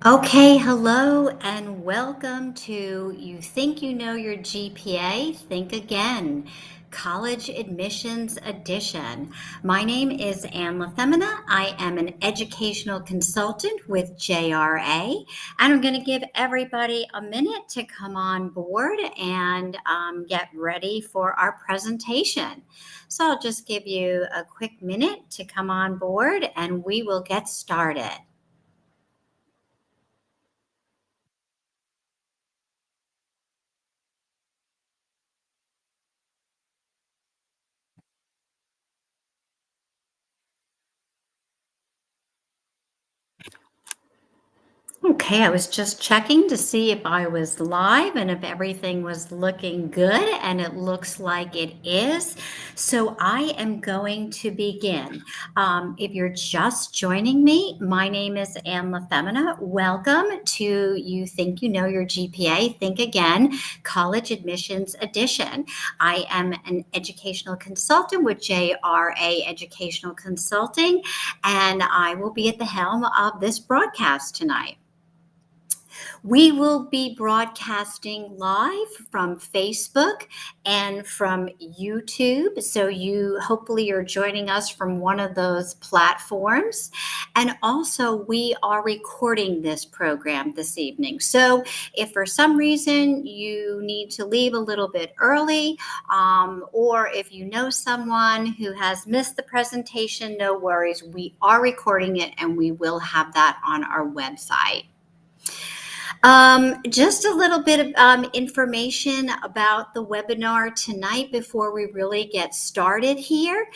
Okay, hello and welcome to You Think You Know Your GPA? Think Again, College Admissions Edition. My name is Anne LaFemina. I am an educational consultant with JRA, and I'm going to give everybody a minute to come on board and get ready for our presentation. So I'll just give you a quick minute to come on board and we will get started. Okay, I was just checking to see if I was live and if everything was looking good, and it looks like it is. So I am going to begin. If you're just joining me, my name is Anne LaFemina. Welcome to You Think You Know Your GPA, Think Again, College Admissions Edition. I am an educational consultant with JRA Educational Consulting, and I will be at the helm of this broadcast tonight. We will be broadcasting live from Facebook and from YouTube. So you hopefully are joining us from one of those platforms. And also we are recording this program this evening. So if for some reason you need to leave a little bit early, or if you know someone who has missed the presentation, no worries. We are recording it and we will have that on our website. Just a little bit of information about the webinar tonight before we really get started here.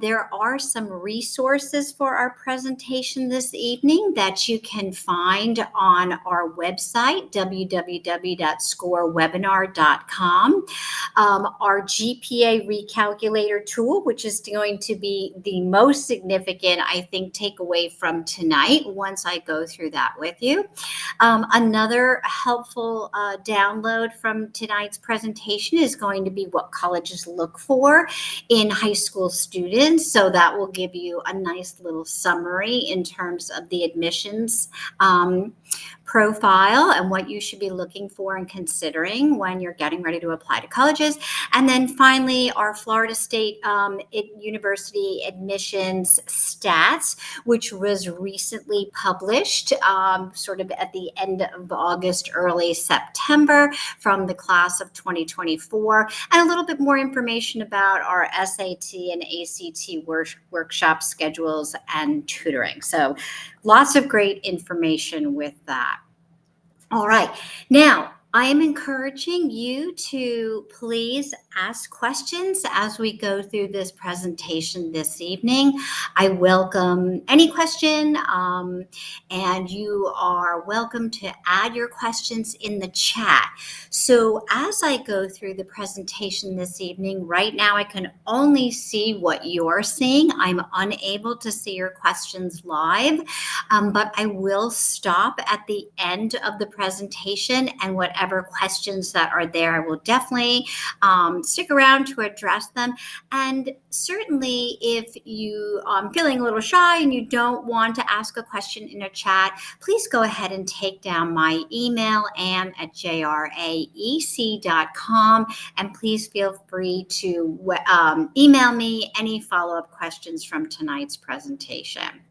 There are some resources for our presentation this evening that you can find on our website, www.scorewebinar.com. Our GPA recalculator tool, which is going to be the most significant, I think, takeaway from tonight once I go through that with you. Another helpful download from tonight's presentation is going to be what colleges look for in high school students. So that will give you a nice little summary in terms of the admissions profile and what you should be looking for and considering when you're getting ready to apply to colleges. And then finally, our Florida State University admissions stats, which was recently published sort of at the end of August, early September from the class of 2024, and a little bit more information about our SAT and ACT workshop schedules and tutoring. So lots of great information with that. All right. Now, I am encouraging you to please ask questions as we go through this presentation this evening. I welcome any question, and you are welcome to add your questions in the chat. So as I go through the presentation this evening, right now I can only see what you're seeing. I'm unable to see your questions live, but I will stop at the end of the presentation, and whatever questions that are there, I will definitely stick around to address them. And certainly if you are feeling a little shy and you don't want to ask a question in a chat, please go ahead and take down my email, ann@jraec.com, and please feel free to email me any follow-up questions from tonight's presentation.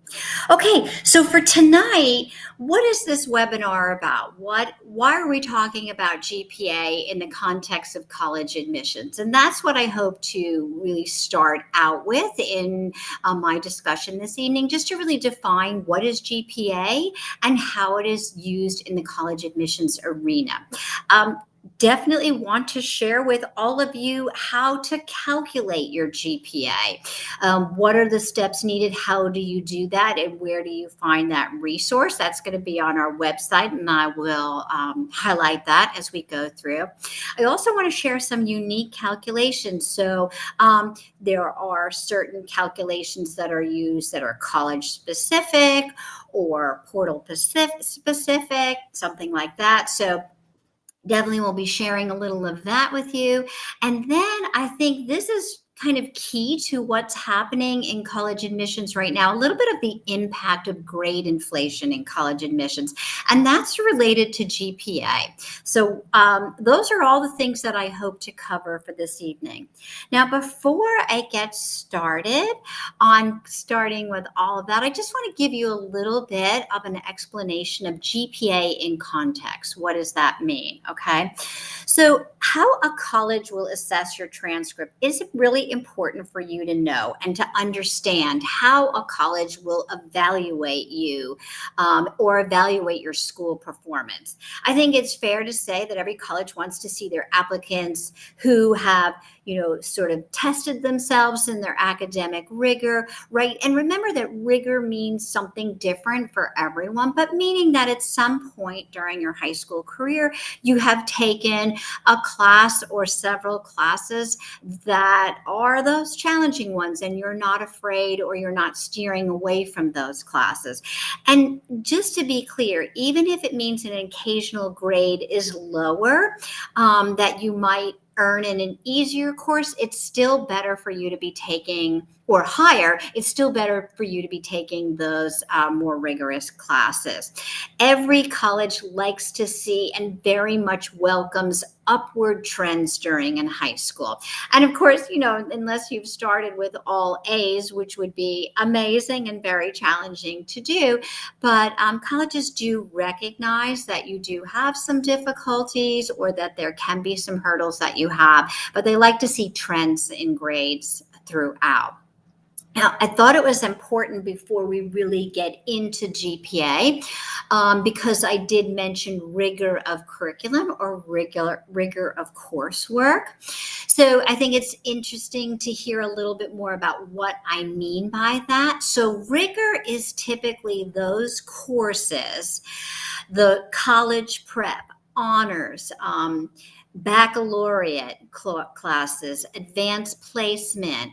Okay, so for tonight, what is this webinar about? Why are we talking about GPA in the context of college admissions? And that's what I hope to really start out with in my discussion this evening, just to really define what is GPA and how it is used in the college admissions arena. Definitely want to share with all of you how to calculate your GPA. What are the steps needed? How do you do that? And where do you find that resource? That's going to be on our website, and I will highlight that as we go through. I also want to share some unique calculations. So there are certain calculations that are used that are college specific or portal specific, something like that. So definitely will be sharing a little of that with you. And then I think this is kind of key to what's happening in college admissions right now, a little bit of the impact of grade inflation in college admissions, and that's related to GPA. So those are all the things that I hope to cover for this evening. Now, before I get started on starting with all of that, I just want to give you a little bit of an explanation of GPA in context. What does that mean? Okay. So, how a college will assess your transcript is really important for you to know and to understand how a college will evaluate you or evaluate your school performance. I think it's fair to say that every college wants to see their applicants who have, sort of tested themselves in their academic rigor, right? And remember that rigor means something different for everyone, but meaning that at some point during your high school career, you have taken a class or several classes that are those challenging ones, and you're not afraid or you're not steering away from those classes. And just to be clear, even if it means an occasional grade is lower, that you might earn in an easier course, it's still better for you to be taking, or higher, it's still better for you to be taking those more rigorous classes. Every college likes to see and very much welcomes upward trends during in high school. And of course, unless you've started with all A's, which would be amazing and very challenging to do, but colleges do recognize that you do have some difficulties or that there can be some hurdles that you have, but they like to see trends in grades throughout. Now, I thought it was important before we really get into GPA, because I did mention rigor of curriculum or rigor of coursework. So I think it's interesting to hear a little bit more about what I mean by that. So rigor is typically those courses, the college prep, honors, baccalaureate classes, advanced placement,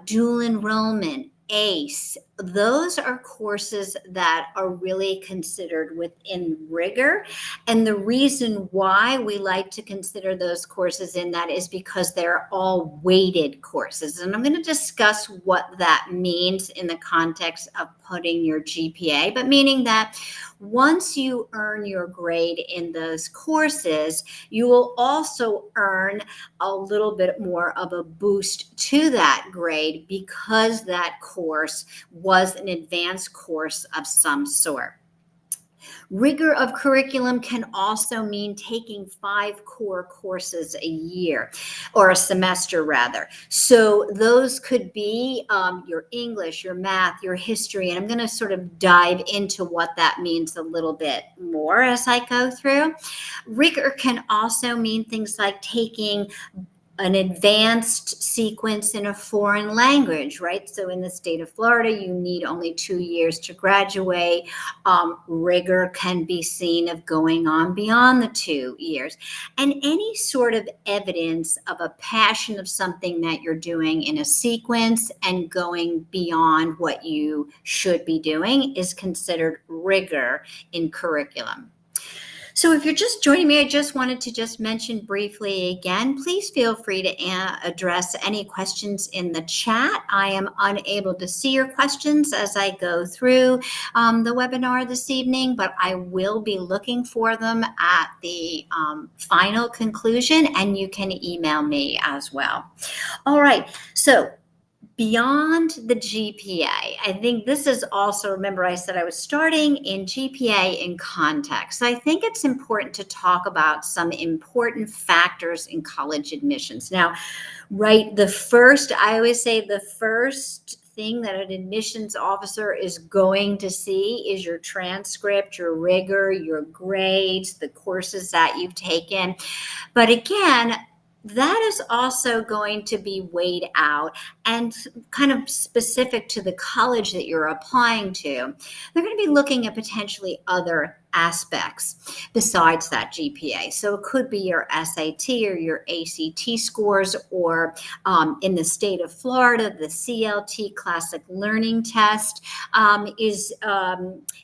dual enrollment, ACE. Those are courses that are really considered within rigor. And the reason why we like to consider those courses in that is because they're all weighted courses. And I'm going to discuss what that means in the context of putting your GPA, but meaning that once you earn your grade in those courses, you will also earn a little bit more of a boost to that grade because that course was an advanced course of some sort. Rigor of curriculum can also mean taking 5 core courses a year, or a semester rather. So those could be your English, your math, your history, and I'm going to sort of dive into what that means a little bit more as I go through. Rigor can also mean things like taking an advanced sequence in a foreign language, right? So in the state of Florida, you need only 2 years to graduate. Rigor can be seen of going on beyond the 2 years. And any sort of evidence of a passion of something that you're doing in a sequence and going beyond what you should be doing is considered rigor in curriculum. So if you're just joining me, I just wanted to just mention briefly again, please feel free to address any questions in the chat. I am unable to see your questions as I go through the webinar this evening, but I will be looking for them at the final conclusion, and you can email me as well. All right, so beyond the GPA, I think this is also, remember I said I was starting in GPA in context. So I think it's important to talk about some important factors in college admissions. Now, right, I always say the first thing that an admissions officer is going to see is your transcript, your rigor, your grades, the courses that you've taken. But again, that is also going to be weighed out and kind of specific to the college that you're applying to. They're going to be looking at potentially other aspects besides that GPA. So it could be your SAT or your ACT scores, or in the state of Florida, the CLT Classic Learning Test is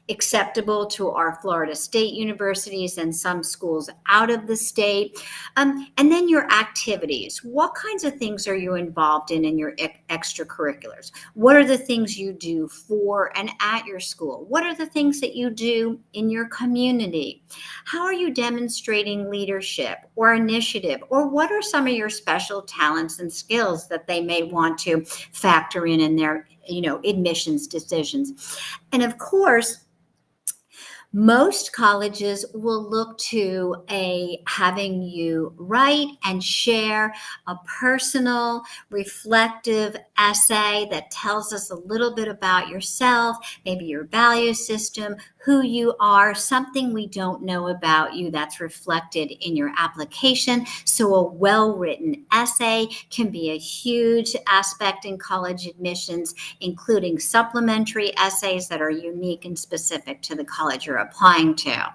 acceptable to our Florida State universities and some schools out of the state. And then your activities. What kinds of things are you involved in your extracurriculars? What are the things you do for and at your school? What are the things that you do in your community? How are you demonstrating leadership or initiative? Or what are some of your special talents and skills that they may want to factor in their, admissions decisions? And of course, most colleges will look to having you write and share a personal, reflective essay that tells us a little bit about yourself, maybe your value system, who you are, something we don't know about you that's reflected in your application. So a well-written essay can be a huge aspect in college admissions, including supplementary essays that are unique and specific to the college you're applying to.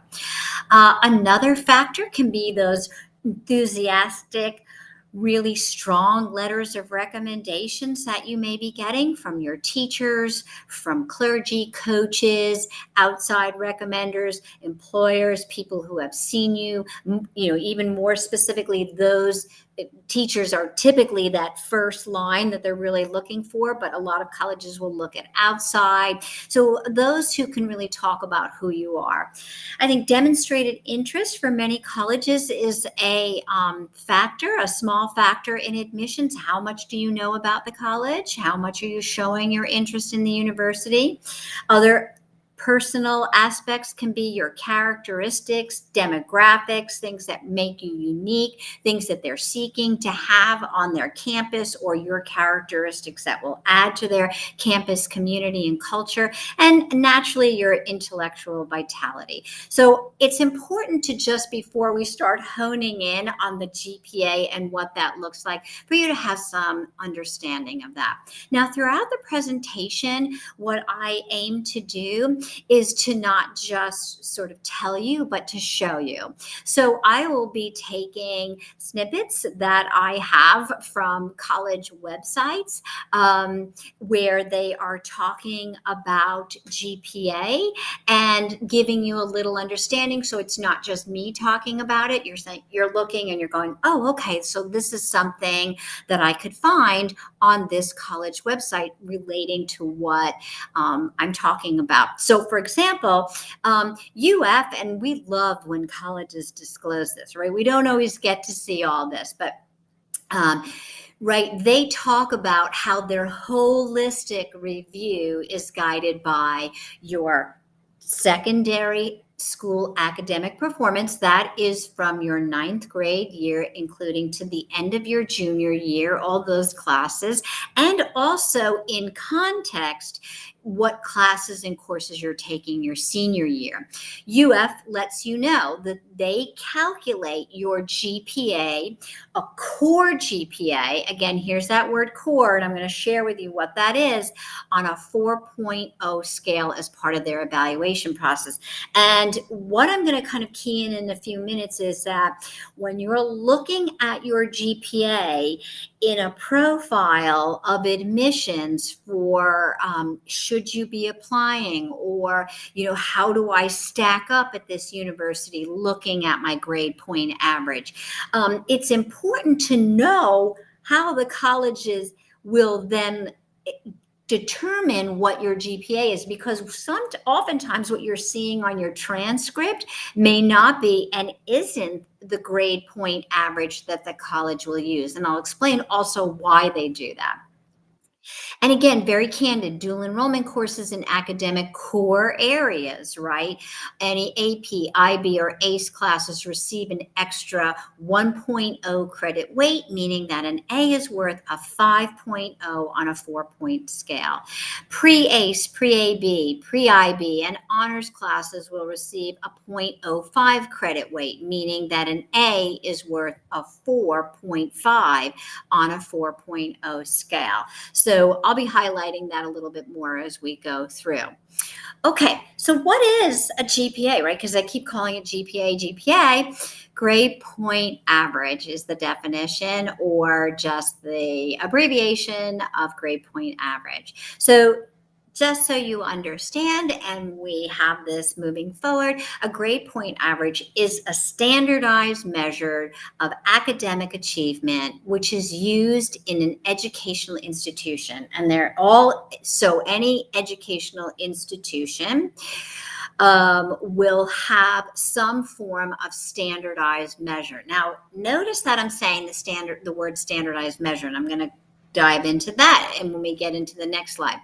Another factor can be those enthusiastic, really strong letters of recommendations that you may be getting from your teachers, from clergy, coaches, outside recommenders, employers, people who have seen you. Even more specifically, those teachers are typically that first line that they're really looking for, but a lot of colleges will look at outside. So those who can really talk about who you are. I think demonstrated interest for many colleges is a small factor in admissions. How much do you know about the college? How much are you showing your interest in the university? Other personal aspects can be your characteristics, demographics, things that make you unique, things that they're seeking to have on their campus, or your characteristics that will add to their campus community and culture, and naturally your intellectual vitality. So it's important to, just before we start honing in on the GPA and what that looks like, for you to have some understanding of that. Now, throughout the presentation, what I aim to do is to not just sort of tell you, but to show you. So I will be taking snippets that I have from college websites where they are talking about GPA and giving you a little understanding. So it's not just me talking about it. You're looking and you're going, oh, okay, so this is something that I could find on this college website relating to what I'm talking about. So for example, UF, and we love when colleges disclose this, right? We don't always get to see all this, but right, they talk about how their holistic review is guided by your secondary school academic performance. That is from your ninth grade year, including to the end of your junior year, all those classes, and also in context, what classes and courses you're taking your senior year. UF lets you know that they calculate your GPA, a core GPA. Again, here's that word core, and I'm going to share with you what that is, on a 4.0 scale as part of their evaluation process. And what I'm going to kind of key in a few minutes is that when you're looking at your GPA in a profile of admissions for should you be applying, or how do I stack up at this university looking at my grade point average, it's important to know how the colleges will then determine what your GPA is, because oftentimes what you're seeing on your transcript may not be and isn't the grade point average that the college will use. And I'll explain also why they do that. And again, very candid, dual enrollment courses in academic core areas, right? Any AP, IB, or ACE classes receive an extra 1.0 credit weight, meaning that an A is worth a 5.0 on a 4-point scale. Pre-ACE, pre-AB, pre-IB, and honors classes will receive a 0.05 credit weight, meaning that an A is worth a 4.5 on a 4.0 scale. So So I'll be highlighting that a little bit more as we go through. Okay, so what is a GPA, right? Because I keep calling it GPA, GPA. Grade point average is the definition, or just the abbreviation of grade point average. So just so you understand, and we have this moving forward, a grade point average is a standardized measure of academic achievement, which is used in an educational institution. And they're all, so any educational institution will have some form of standardized measure. Now, notice that I'm saying the word standardized measure, and I'm going to dive into that and when we get into the next slide.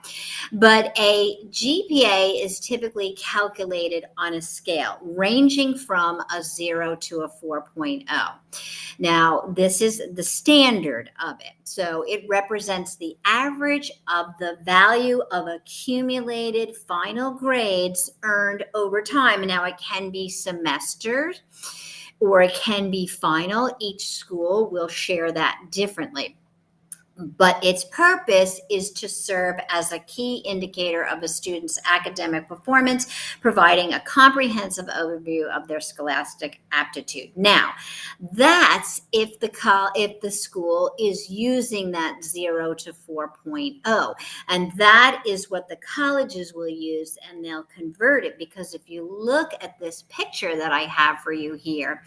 But a GPA is typically calculated on a scale ranging from a 0 to a 4.0. Now, this is the standard of it. So it represents the average of the value of accumulated final grades earned over time. Now, it can be semesters or it can be final. Each school will share that differently. But its purpose is to serve as a key indicator of a student's academic performance, providing a comprehensive overview of their scholastic aptitude. Now, that's if the school is using that 0 to 4.0, and that is what the colleges will use, and they'll convert it, because if you look at this picture that I have for you here,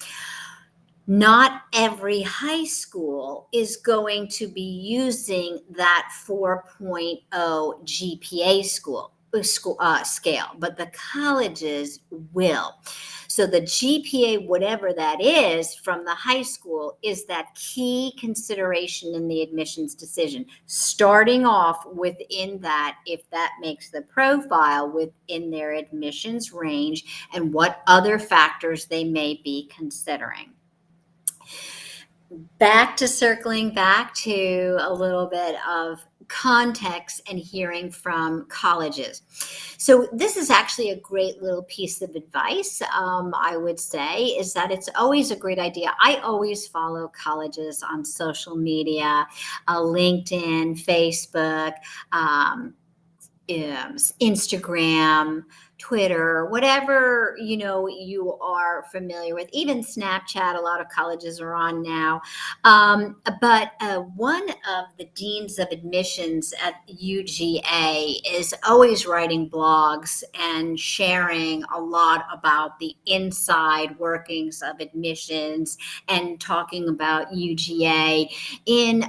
not every high school is going to be using that 4.0 GPA scale, but the colleges will. So the GPA, whatever that is from the high school, is that key consideration in the admissions decision. Starting off within that, if that makes the profile within their admissions range, and what other factors they may be considering. Circling back to a little bit of context and hearing from colleges. So this is actually a great little piece of advice, I would say, is that it's always a great idea. I always follow colleges on social media, LinkedIn, Facebook, Instagram, Twitter, whatever you are familiar with, even Snapchat. A lot of colleges are on now. But one of the deans of admissions at UGA is always writing blogs and sharing a lot about the inside workings of admissions and talking about UGA in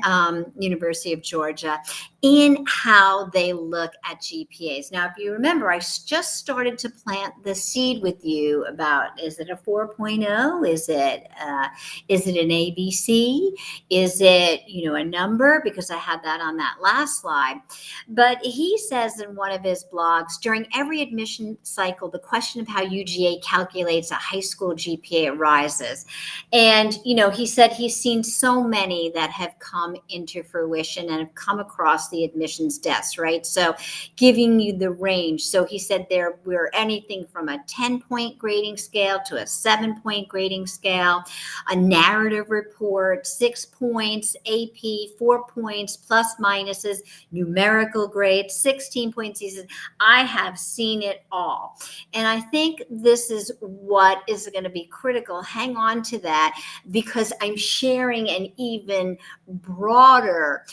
University of Georgia, in how they look at GPAs. Now, if you remember, I just started to plant the seed with you about, is it a 4.0? Is it an ABC? Is it, a number? Because I had that on that last slide. But he says in one of his blogs, during every admission cycle, the question of how UGA calculates a high school GPA arises. And, he said he's seen so many that have come into fruition and have come across the admissions desk, right? So giving you the range. So he said we're anything from a 10-point grading scale to a 7-point grading scale, a narrative report, 6 points, AP, 4 points, plus minuses, numerical grades, 16 points. He says, I have seen it all. And I think this is what is going to be critical. Hang on to that, because I'm sharing an even broader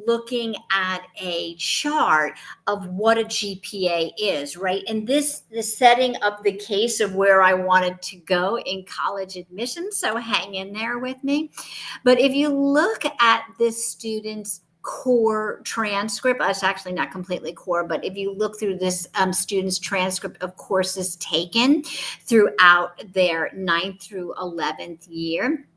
looking at a chart of what a GPA is, right? And this the setting up the case of where I wanted to go in college admissions. So hang in there with me. But if you look at this student's core transcript, it's actually not completely core, but if you look through this student's transcript of courses taken throughout their 9th through 11th year,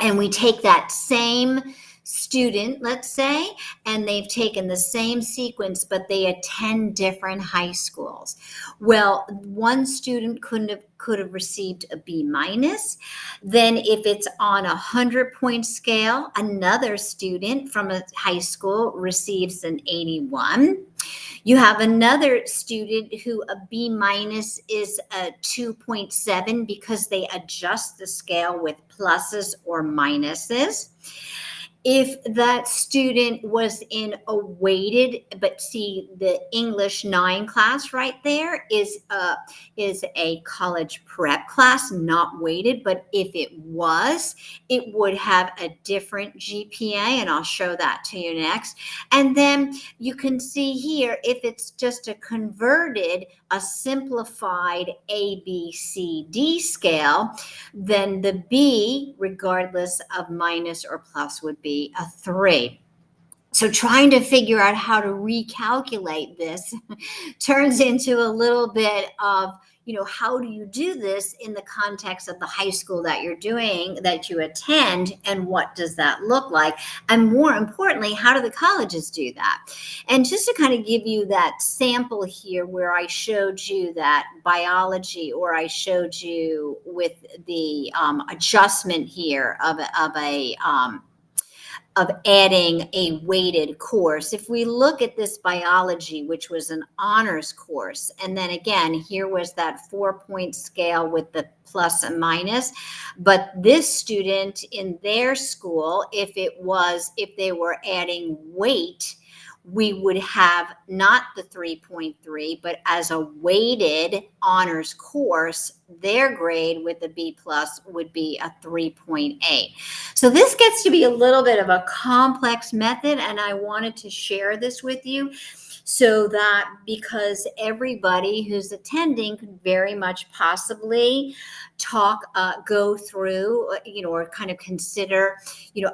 and we take that same student, let's say, and they've taken the same sequence, but they attend different high schools. Well, one student could have received a B minus. Then if it's on 100-point scale, another student from a high school receives an 81. You have another student who a B minus is a 2.7 because they adjust the scale with pluses or minuses. If that student was in a weighted, but see the English 9 class right there is a college prep class, not weighted, but if it was, it would have a different GPA, and I'll show that to you next. And then you can see here, if it's just a converted, a simplified ABCD scale, then the B, regardless of minus or plus, would be a 3. So trying to figure out how to recalculate this turns into a little bit of, how do you do this in the context of the high school that you're doing, that you attend, and what does that look like? And more importantly, how do the colleges do that? And just to kind of give you that sample here where I showed you that biology, or I showed you with the adjustment here of adding a weighted course. If we look at this biology, which was an honors course, and then again, here was that 4-point scale with the plus and minus. But this student in their school, if they were adding weight, we would have not the 3.3, but as a weighted honors course, their grade with the B plus would be a 3.8. So this gets to be a little bit of a complex method, and I wanted to share this with you so that, because everybody who's attending could very much possibly go through, or kind of consider,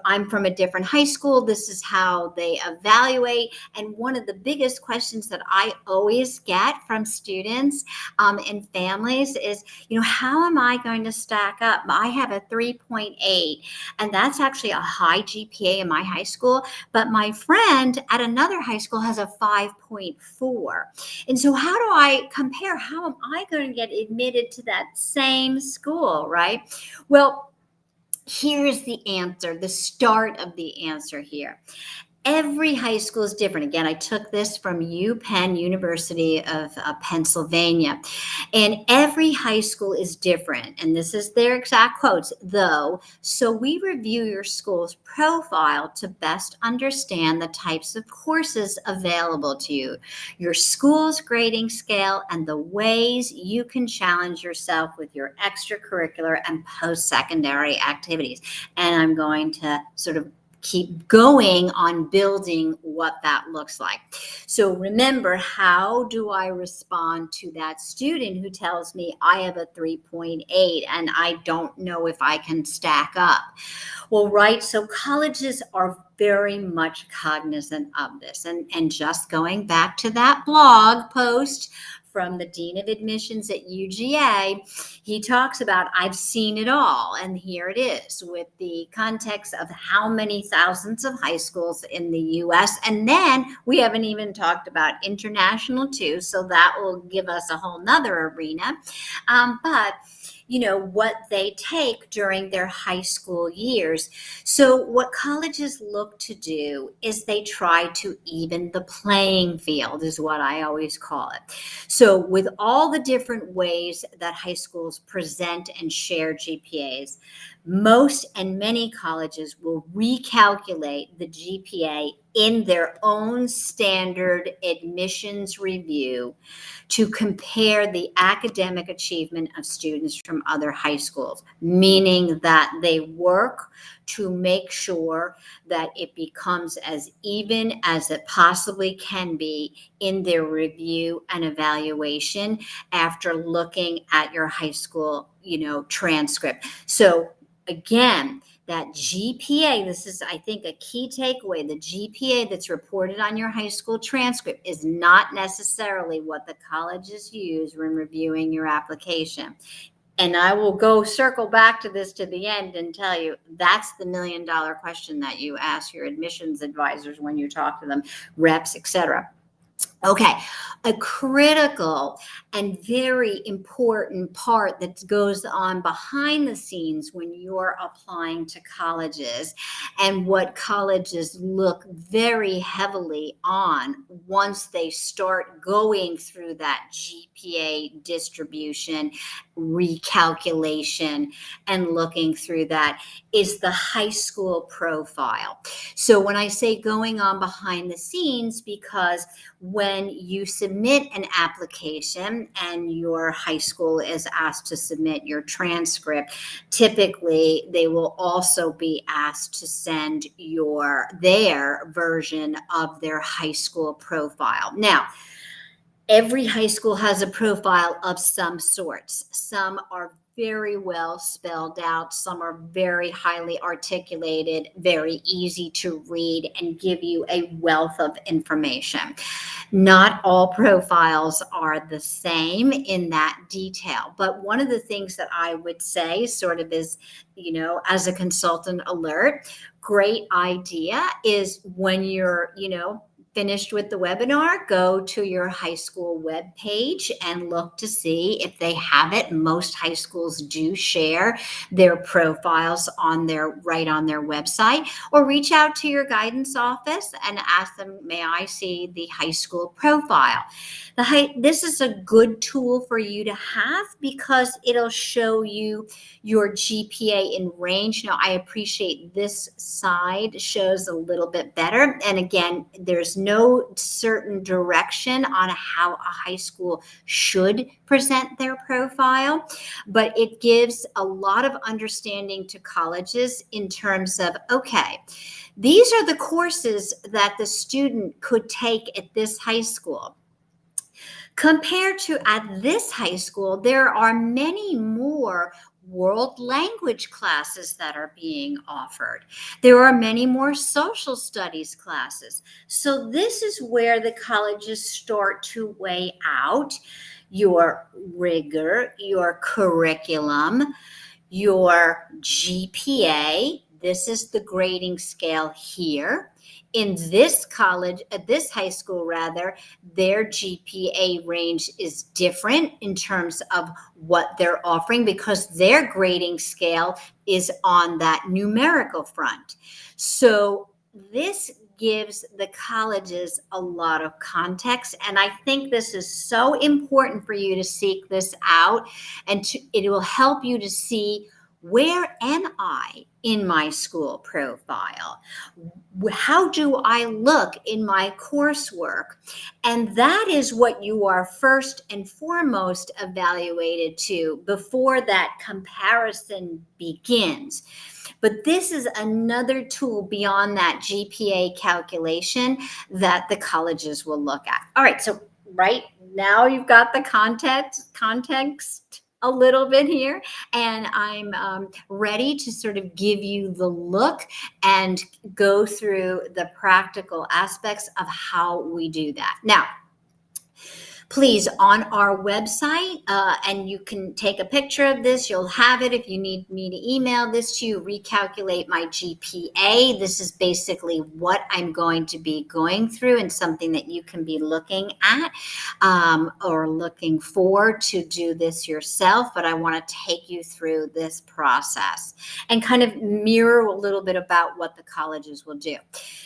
I'm from a different high school. This is how they evaluate. And one of the biggest questions that I always get from students and families is, how am I going to stack up? I have a 3.8, and that's actually a high GPA in my high school, but my friend at another high school has a 5.4. And so how do I compare? How am I going to get admitted to that same school, right? Well, here's the answer, the start of the answer here. Every high school is different. Again, I took this from UPenn, University of Pennsylvania. And every high school is different. And this is their exact quotes, though. So we review your school's profile to best understand the types of courses available to you, your school's grading scale, and the ways you can challenge yourself with your extracurricular and post-secondary activities. And I'm going to sort of keep going on building what that looks like. So remember, how do I respond to that student who tells me I have a 3.8 and I don't know if I can stack up? Well, right, so colleges are very much cognizant of this. And just going back to that blog post from the Dean of Admissions at UGA, he talks about, I've seen it all. And here it is with the context of how many thousands of high schools in the US. And then we haven't even talked about international too. So that will give us a whole nother arena. But what they take during their high school years. So what colleges look to do is they try to even the playing field, is what I always call it. So with all the different ways that high schools present and share GPAs, most and many colleges will recalculate the GPA in their own standard admissions review to compare the academic achievement of students from other high schools, meaning that they work to make sure that it becomes as even as it possibly can be in their review and evaluation after looking at your high school, transcript. So again, that GPA, this is, I think, a key takeaway. The GPA that's reported on your high school transcript is not necessarily what the colleges use when reviewing your application. And I will circle back to this to the end and tell you that's the $1 million question that you ask your admissions advisors when you talk to them, reps, etc. Okay, a critical and very important part that goes on behind the scenes when you're applying to colleges, and what colleges look very heavily on once they start going through that GPA distribution, recalculation, and looking through that, is the high school profile. So when I say going on behind the scenes, because when you submit an application and your high school is asked to submit your transcript, typically they will also be asked to send their version of their high school profile. Now, every high school has a profile of some sorts. Some are very well spelled out, some are very highly articulated, very easy to read, and give you a wealth of information. Not all profiles are the same in that detail, but one of the things that I would say, sort of, is, as a consultant alert, great idea is when you're, finished with the webinar, go to your high school webpage and look to see if they have it. Most high schools do share their profiles on their website, or reach out to your guidance office and ask them, may I see the high school profile? This is a good tool for you to have because it'll show you your GPA in range. Now, I appreciate this side shows a little bit better. And again, there's no certain direction on how a high school should present their profile, but it gives a lot of understanding to colleges in terms of, okay, these are the courses that the student could take at this high school. Compared to at this high school, there are many more world language classes that are being offered. There are many more social studies classes. So this is where the colleges start to weigh out your rigor, your curriculum, your GPA. This is the grading scale here. In this college, at this high school rather, their GPA range is different in terms of what they're offering because their grading scale is on that numerical front. So this gives the colleges a lot of context, and I think this is so important for you to seek this out, and it will help you to see, where am I in my school profile? How do I look in my coursework? And that is what you are first and foremost evaluated to before that comparison begins. But this is another tool beyond that GPA calculation that the colleges will look at. All right, so right now you've got the context a little bit here, and I'm ready to sort of give you the look and go through the practical aspects of how we do that. Now, please, on our website, and you can take a picture of this, you'll have it if you need me to email this to you, recalculate my GPA. This is basically what I'm going to be going through, and something that you can be looking at or looking for to do this yourself. But I want to take you through this process and kind of mirror a little bit about what the colleges will do.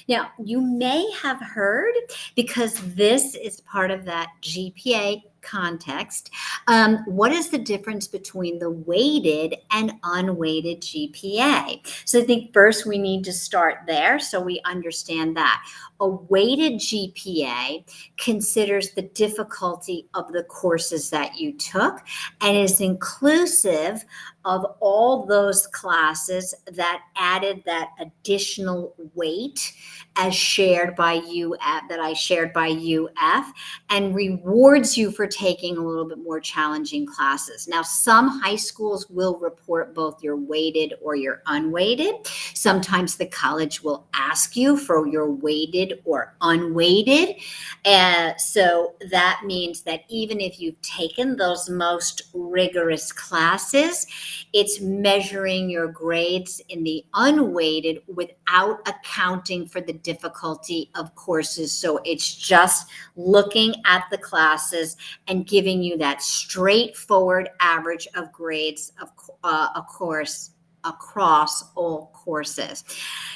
Now, you may have heard, because this is part of that GPA context, what is the difference between the weighted and unweighted GPA? So I think first we need to start there so we understand that. A weighted GPA considers the difficulty of the courses that you took and is inclusive of all those classes that added that additional weight as shared by UF, that I shared by UF, and rewards you for taking a little bit more challenging classes. Now, some high schools will report both your weighted or your unweighted. Sometimes the college will ask you for your weighted or unweighted. So that means that even if you've taken those most rigorous classes, it's measuring your grades in the unweighted without accounting for the difficulty of courses. So it's just looking at the classes and giving you that straightforward average of grades of a course across all courses.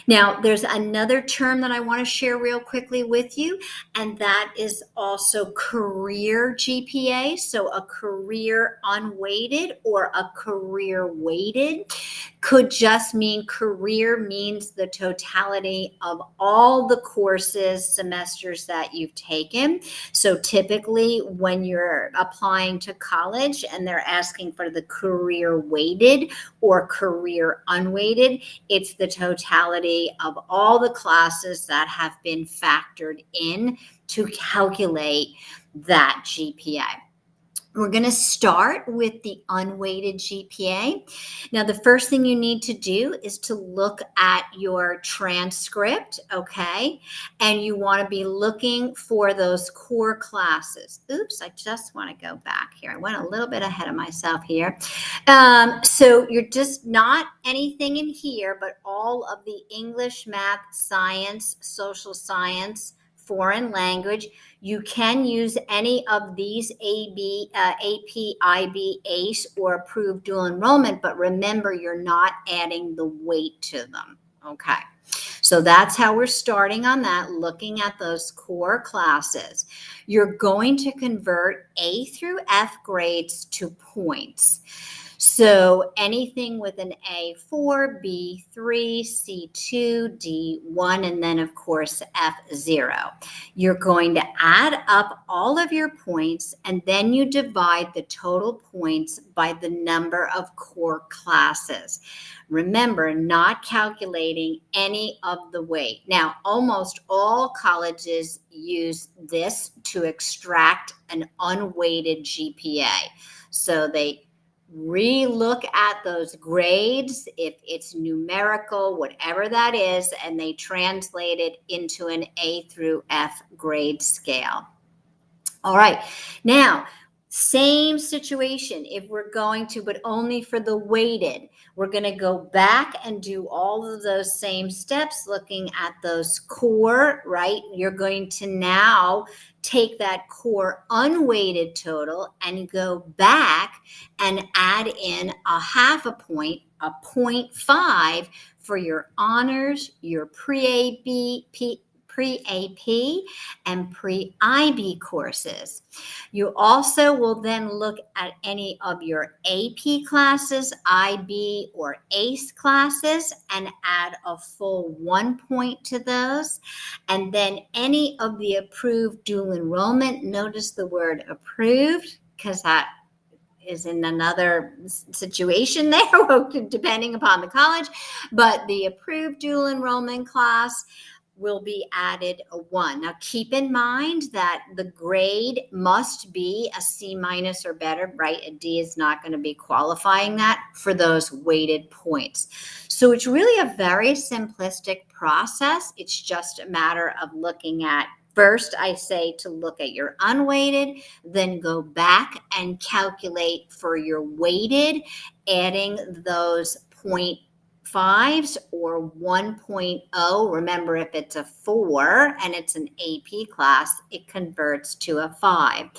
Now, there's another term that I want to share real quickly with you, and that is also career GPA. So a career unweighted or a career weighted could just mean career means the totality of all the courses, semesters that you've taken. So typically when you're applying to college and they're asking for the career weighted or career unweighted, it's the totality of all the classes that have been factored in to calculate that GPA. We're going to start with the unweighted GPA. Now, the first thing you need to do is to look at your transcript, okay? And you want to be looking for those core classes. Oops, I just want to go back here. I went a little bit ahead of myself here. So you're just not anything in here, but all of the English, math, science, social science, foreign language. You can use any of these AP, IB, ACE, or approved dual enrollment, but remember, you're not adding the weight to them. Okay. So that's how we're starting on that, looking at those core classes. You're going to convert A through F grades to points. So anything with an A4, B3, C2, D1, and then of course F0. You're going to add up all of your points and then you divide the total points by the number of core classes. Remember, not calculating any of the weight. Now, almost all colleges use this to extract an unweighted GPA. So they re-look at those grades, if it's numerical, whatever that is, and they translate it into an A through F grade scale. All right, now, same situation if we're going to, but only for the weighted. We're going to go back and do all of those same steps, looking at those core, right? You're going to now take that core unweighted total and go back and add in a half a point, a 0.5 for your honors, your pre-AP and pre-IB courses. You also will then look at any of your AP classes, IB or ACE classes, and add a full 1 point to those. And then any of the approved dual enrollment, notice the word approved because that is in another situation there, depending upon the college, but the approved dual enrollment class will be added a 1. Now, keep in mind that the grade must be a C- or better, right? A D is not going to be qualifying that for those weighted points. So it's really a very simplistic process. It's just a matter of looking at, first, I say to look at your unweighted, then go back and calculate for your weighted, adding those 0.5s or 1.0. Remember, if it's a 4 and it's an AP class, it converts to a 5.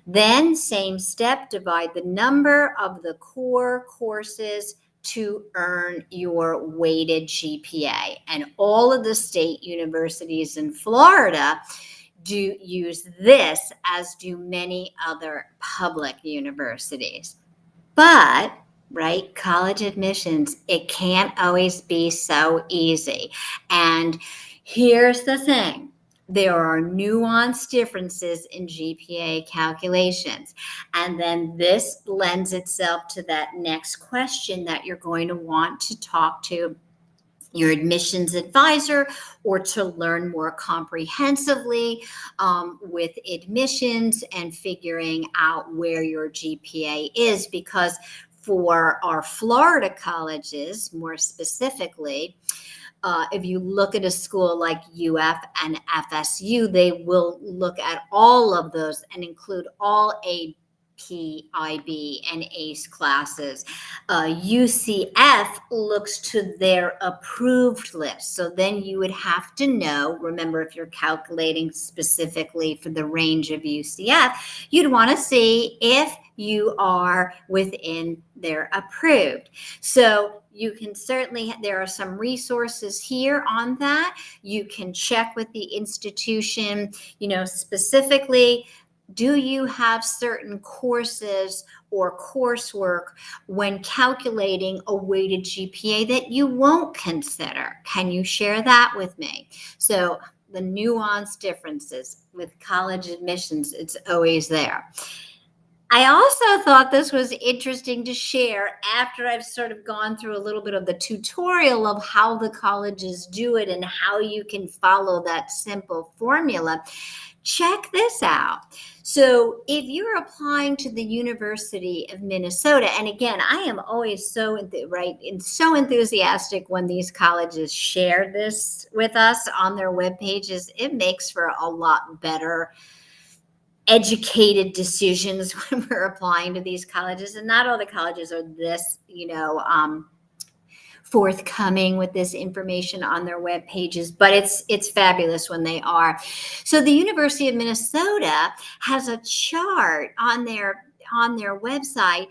Then, same step, divide the number of the core courses to earn your weighted GPA. And all of the state universities in Florida do use this, as do many other public universities. But, right, college admissions, it can't always be so easy. And here's the thing. There are nuanced differences in GPA calculations. And then this lends itself to that next question that you're going to want to talk to your admissions advisor, or to learn more comprehensively with admissions and figuring out where your GPA is. Because for our Florida colleges, more specifically, if you look at a school like UF and FSU, they will look at all of those and include all APIB and ACE classes. UCF looks to their approved list. So then you would have to know, remember, if you're calculating specifically for the range of UCF, you'd want to see if you are within their approved. So you can certainly, there are some resources here on that. You can check with the institution, specifically, do you have certain courses or coursework when calculating a weighted GPA that you won't consider? Can you share that with me? So the nuanced differences with college admissions, it's always there. I also thought this was interesting to share after I've sort of gone through a little bit of the tutorial of how the colleges do it and how you can follow that simple formula. Check this out. So if you're applying to the University of Minnesota, and again, I am always so enthusiastic when these colleges share this with us on their web pages. It makes for a lot better educated decisions when we're applying to these colleges. And not all the colleges are this, forthcoming with this information on their web pages, but it's fabulous when they are. So the University of Minnesota has a chart on their website,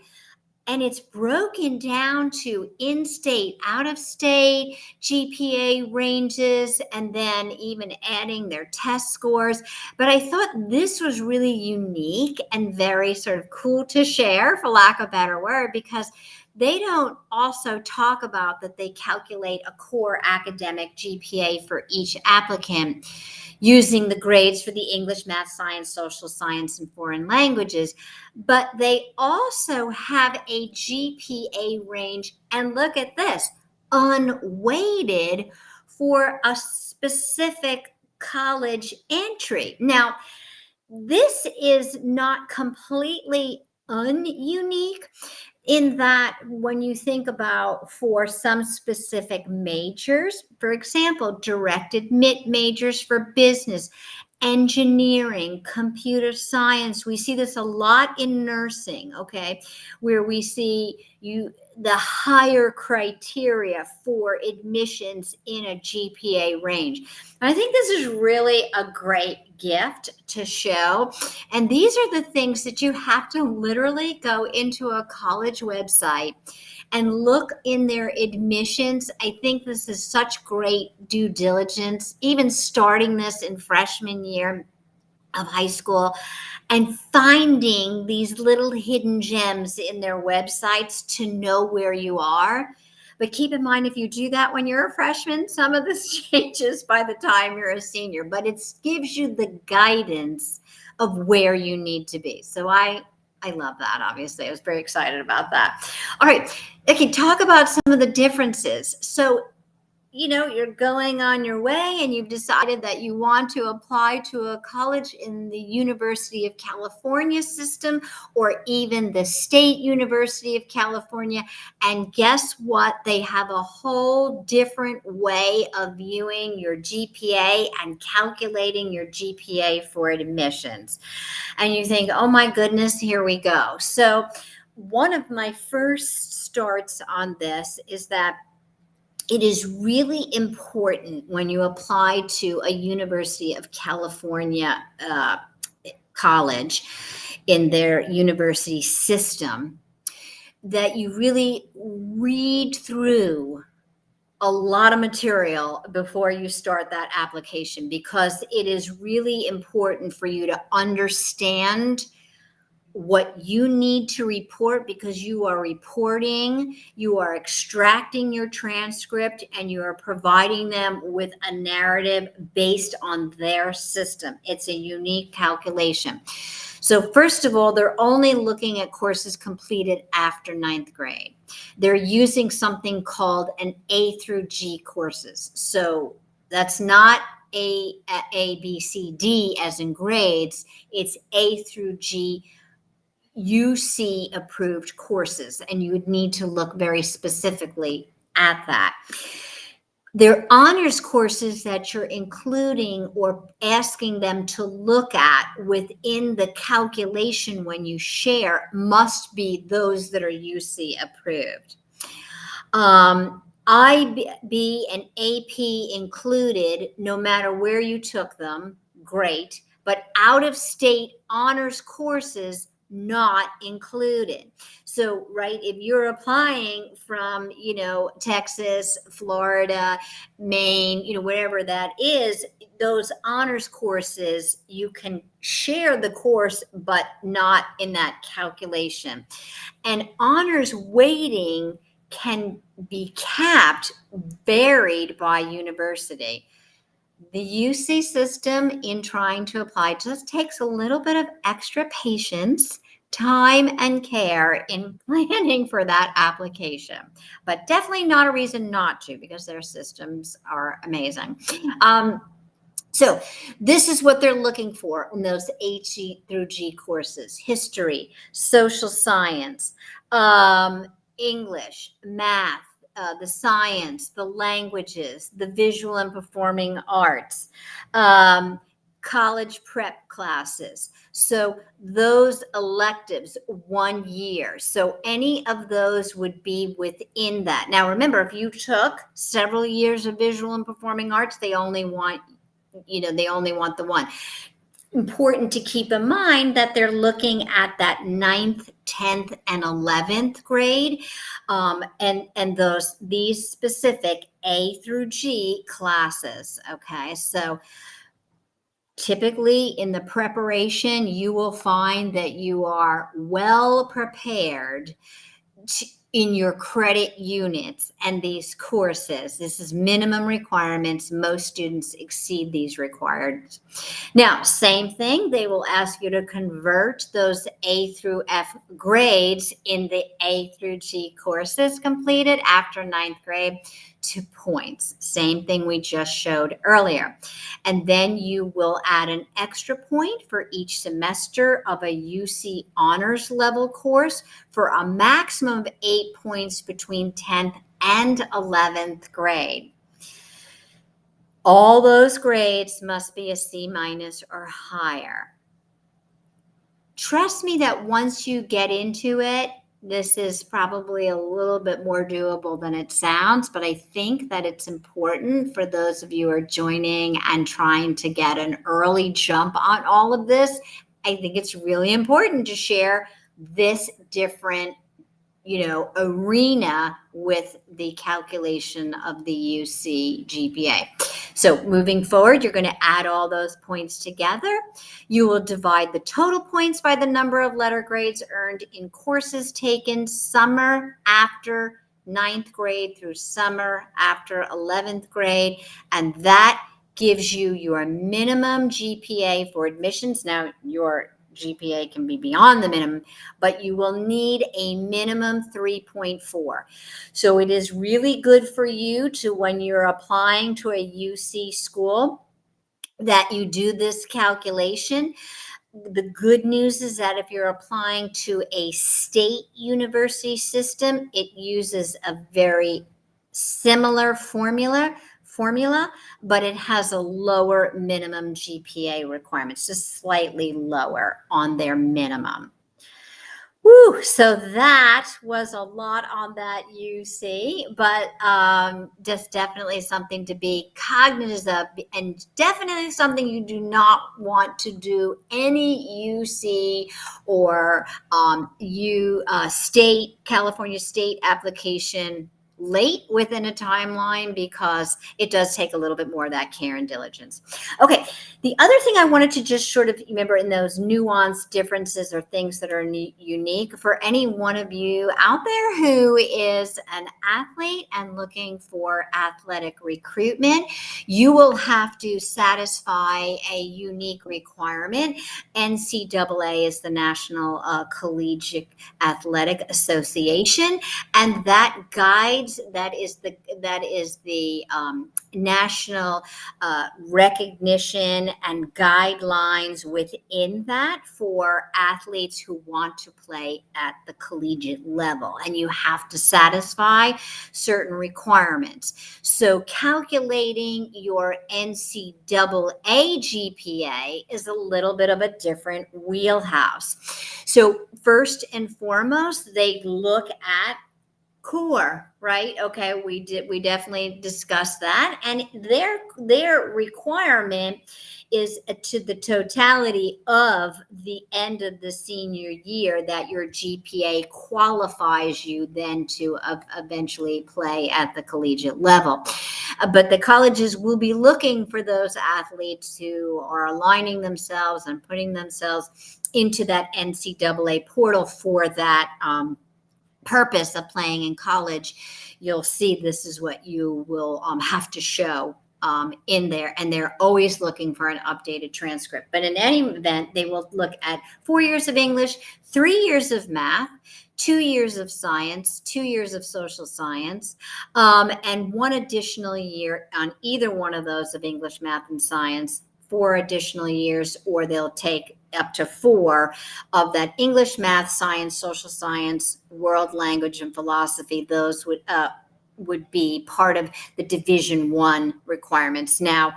and it's broken down to in-state, out-of-state GPA ranges, and then even adding their test scores. But I thought this was really unique and very sort of cool to share, for lack of a better word, because they don't also talk about that they calculate a core academic GPA for each applicant using the grades for the English, math, science, social science, and foreign languages. But they also have a GPA range, and look at this, unweighted for a specific college entry. Now, this is not completely ununique in that when you think about for some specific majors, for example, direct admit majors for business, engineering, computer science. We see this a lot in nursing, okay, where we see the higher criteria for admissions in a GPA range. And I think this is really a great gift to show. And these are the things that you have to literally go into a college website and look in their admissions. I think this is such great due diligence, even starting this in freshman year of high school and finding these little hidden gems in their websites to know where you are. But keep in mind, if you do that when you're a freshman, some of this changes by the time you're a senior, but it gives you the guidance of where you need to be. So I love that, obviously. I was very excited about that. All right. Okay, talk about some of the differences. So, you're going on your way and you've decided that you want to apply to a college in the University of California system or even the State University of California. And guess what? They have a whole different way of viewing your GPA and calculating your GPA for admissions. And you think, oh my goodness, here we go. So one of my first starts on this is that it is really important when you apply to a University of California college in their university system that you really read through a lot of material before you start that application, because it is really important for you to understand what you need to report, because you are reporting, you are extracting your transcript, and you are providing them with a narrative based on their system. It's a unique calculation. So first of all, they're only looking at courses completed after ninth grade. They're using something called an A through G courses. So that's not A, B, C, D as in grades. It's A through G UC approved courses, and you would need to look very specifically at that. They're honors courses that you're including or asking them to look at within the calculation when you share must be those that are UC approved. IB and AP included, no matter where you took them, great, but out of state honors courses not included. So, right, if you're applying from, Texas, Florida, Maine, wherever that is, those honors courses, you can share the course, but not in that calculation. And honors weighting can be capped, varied by university. The UC system, in trying to apply, just takes a little bit of extra patience, time, and care in planning for that application, but definitely not a reason not to, because their systems are amazing. So this is what they're looking for in those H through G courses: history, social science, English, math, the science, the languages, the visual and performing arts, college prep classes. So those electives, 1 year. So any of those would be within that. Now, remember, if you took several years of visual and performing arts, they only want the one. Important to keep in mind that they're looking at that 9th, 10th, and 11th grade, and these specific A through G classes. Okay, so typically in the preparation, you will find that you are well prepared in your credit units and these courses. This is minimum requirements. Most students exceed these required. Now, same thing, they will ask you to convert those A through F grades in the A through G courses completed after ninth grade to points. Same thing we just showed earlier. And then you will add an extra point for each semester of a UC honors level course for a maximum of 8 points between 10th and 11th grade. All those grades must be a C- or higher. Trust me that once you get into it, this is probably a little bit more doable than it sounds, but I think that it's important for those of you who are joining and trying to get an early jump on all of this. I think it's really important to share this different arena with the calculation of the UC GPA. So moving forward, you're going to add all those points together. You will divide the total points by the number of letter grades earned in courses taken summer after ninth grade through summer after 11th grade. And that gives you your minimum GPA for admissions. Now, your GPA can be beyond the minimum, but you will need a minimum 3.4. So it is really good for you to, when you're applying to a UC school, that you do this calculation. The good news is that if you're applying to a state university system, it uses a very similar formula, but it has a lower minimum GPA requirements, just slightly lower on their minimum. Woo, so that was a lot on that UC, but just definitely something to be cognizant of, and definitely something you do not want to do any UC or California state application late within a timeline because it does take a little bit more of that care and diligence. Okay, the other thing I wanted to just sort of remember in those nuanced differences or things that are unique for any one of you out there who is an athlete and looking for athletic recruitment, you will have to satisfy a unique requirement. NCAA is the National Collegiate Athletic Association, and that guides, that is the national recognition and guidelines within that for athletes who want to play at the collegiate level, and you have to satisfy certain requirements. So calculating your NCAA GPA is a little bit of a different wheelhouse. So first and foremost, they look at core, right? Okay, we definitely discussed that, and their requirement is to the totality of the end of the senior year that your GPA qualifies you then to eventually play at the collegiate level. But the colleges will be looking for those athletes who are aligning themselves and putting themselves into that NCAA portal for that purpose of playing in college. You'll see this is what you will have to show in there, and they're always looking for an updated transcript. But in any event, they will look at 4 years of English, 3 years of math, 2 years of science, 2 years of social science, and 1 additional year on either one of those of English, math, and science, 4 additional years, or they'll take up to 4 of that English, math, science, social science, world language, and philosophy. Those would be part of the Division I requirements. Now,